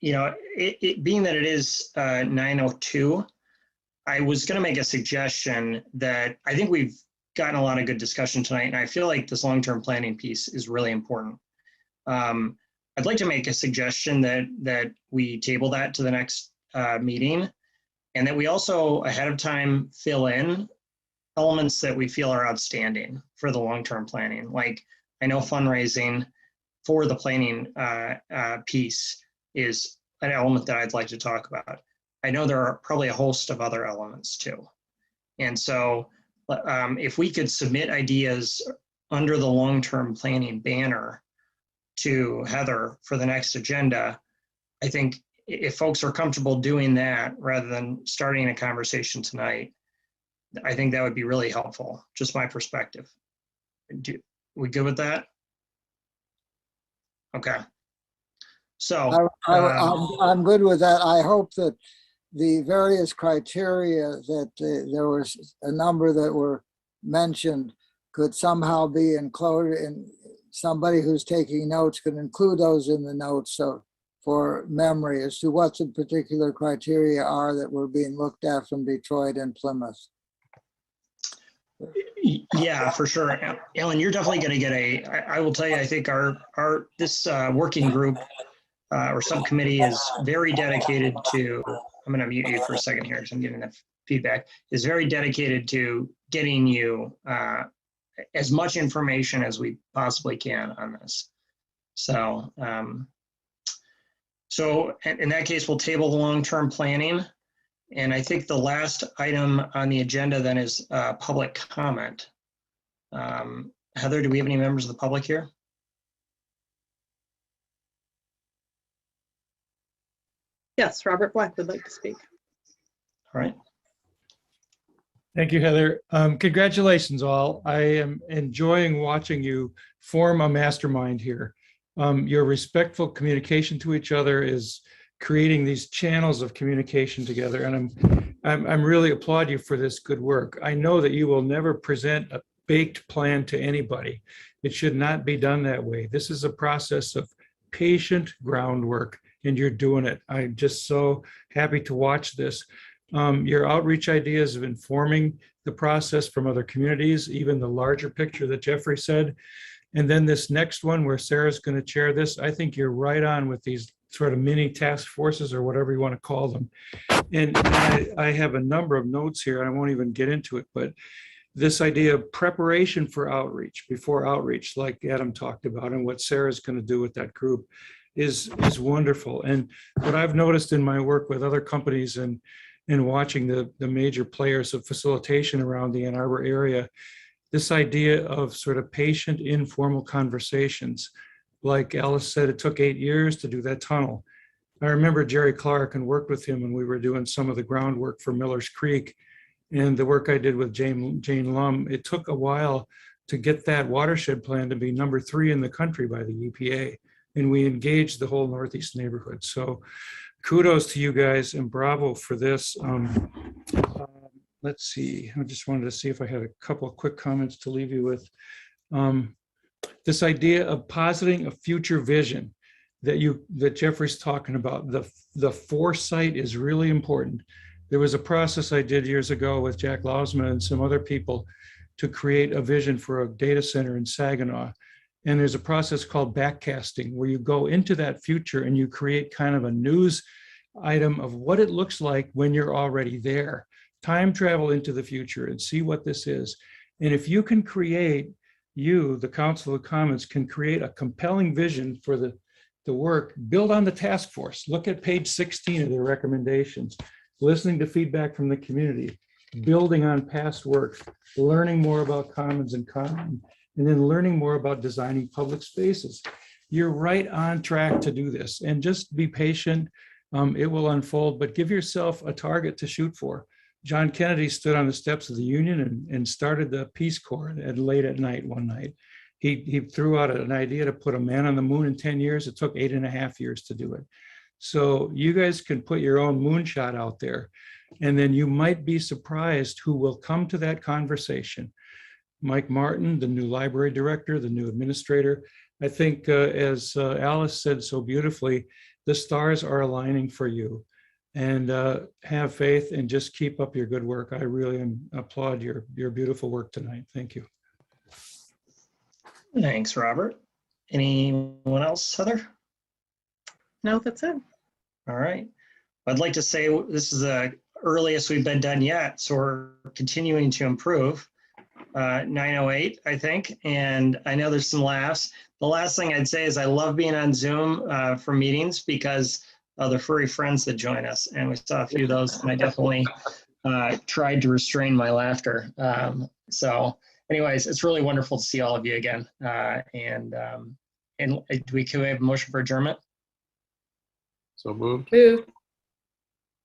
being that it is 9:02, I was going to make a suggestion that I think we've gotten a lot of good discussion tonight, and I feel like this long-term planning piece is really important. I'd like to make a suggestion that we table that to the next meeting, and that we also ahead of time fill in elements that we feel are outstanding for the long-term planning. Like, I know fundraising for the planning piece is an element that I'd like to talk about. I know there are probably a host of other elements too. And so if we could submit ideas under the long-term planning banner to Heather for the next agenda, I think if folks are comfortable doing that rather than starting a conversation tonight, I think that would be really helpful. Just my perspective. We good with that? Okay. So I'm good with that. I hope that the various criteria that there was a number that were mentioned could somehow be included, and somebody who's taking notes could include those in the notes, so for memory as to what the particular criteria are that were being looked at from Detroit and Plymouth. Yeah, for sure. Ellen, you're definitely going to get I will tell you, I think this working group or subcommittee is very dedicated to, I'm going to mute you for a second here because I'm getting enough feedback, is very dedicated to getting you as much information as we possibly can on this. So, so in that case, we'll table the long-term planning. And I think the last item on the agenda then is public comment. Heather, do we have any members of the public here? Yes, Robert Black would like to speak. All right. Thank you, Heather. Congratulations all. I am enjoying watching you form a mastermind here. Your respectful communication to each other is creating these channels of communication together, and I'm really applaud you for this good work. I know that you will never present a baked plan to anybody. It should not be done that way. This is a process of patient groundwork, and you're doing it. I'm just so happy to watch this. Your outreach ideas of informing the process from other communities, even the larger picture that Jeffrey said. And then this next one where Sarah's going to chair this, I think you're right on with these sort of mini task forces or whatever you want to call them. And I have a number of notes here. I won't even get into it, but this idea of preparation for outreach, before outreach, like Adam talked about, and what Sarah's going to do with that group is wonderful. And what I've noticed in my work with other companies and watching the major players of facilitation around the Ann Arbor area, this idea of sort of patient, informal conversations. Like Alice said, it took 8 years to do that tunnel. I remember Jerry Clark and worked with him when we were doing some of the groundwork for Miller's Creek, and the work I did with Jane Lum. It took a while to get that watershed plan to be number 3 in the country by the EPA, and we engaged the whole Northeast neighborhood. So kudos to you guys and bravo for this. Let's see, I just wanted to see if I had a couple of quick comments to leave you with. This idea of positing a future vision that Jeffrey's talking about, the foresight is really important. There was a process I did years ago with Jack Lausman and some other people to create a vision for a data center in Saginaw. And there's a process called backcasting where you go into that future and you create kind of a news item of what it looks like when you're already there. Time travel into the future and see what this is. And if you can create, the Council of Commons can create a compelling vision for the work, build on the task force. Look at page 16 of their recommendations, listening to feedback from the community, building on past work, learning more about commons and common, and then learning more about designing public spaces. You're right on track to do this, and just be patient. It will unfold, but give yourself a target to shoot for. John Kennedy stood on the steps of the Union and started the Peace Corps at late at night one night. He threw out an idea to put a man on the moon in 10 years. It took 8.5 years to do it. So you guys can put your own moonshot out there, and then you might be surprised who will come to that conversation. Mike Martin, the new library director, the new administrator. I think as Alice said so beautifully, the stars are aligning for you. And have faith and just keep up your good work. I really applaud your beautiful work tonight. Thank you. Thanks, Robert. Anyone else, Heather? No, that's it. All right. I'd like to say this is the earliest we've been done yet, so we're continuing to improve. 9:08, I think, and I know there's some laughs. The last thing I'd say is I love being on Zoom for meetings because of the furry friends that join us, and we saw a few of those, and I definitely tried to restrain my laughter. So anyways, it's really wonderful to see all of you again. And can we have a motion for adjournment? So moved. Move.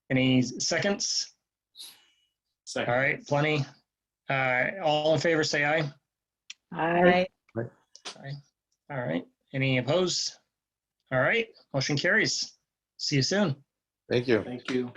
Any seconds? Second. All right, plenty. All in favor, say aye. Aye. Aye. All right. Any opposed? All right, motion carries. See you soon. Thank you. Thank you.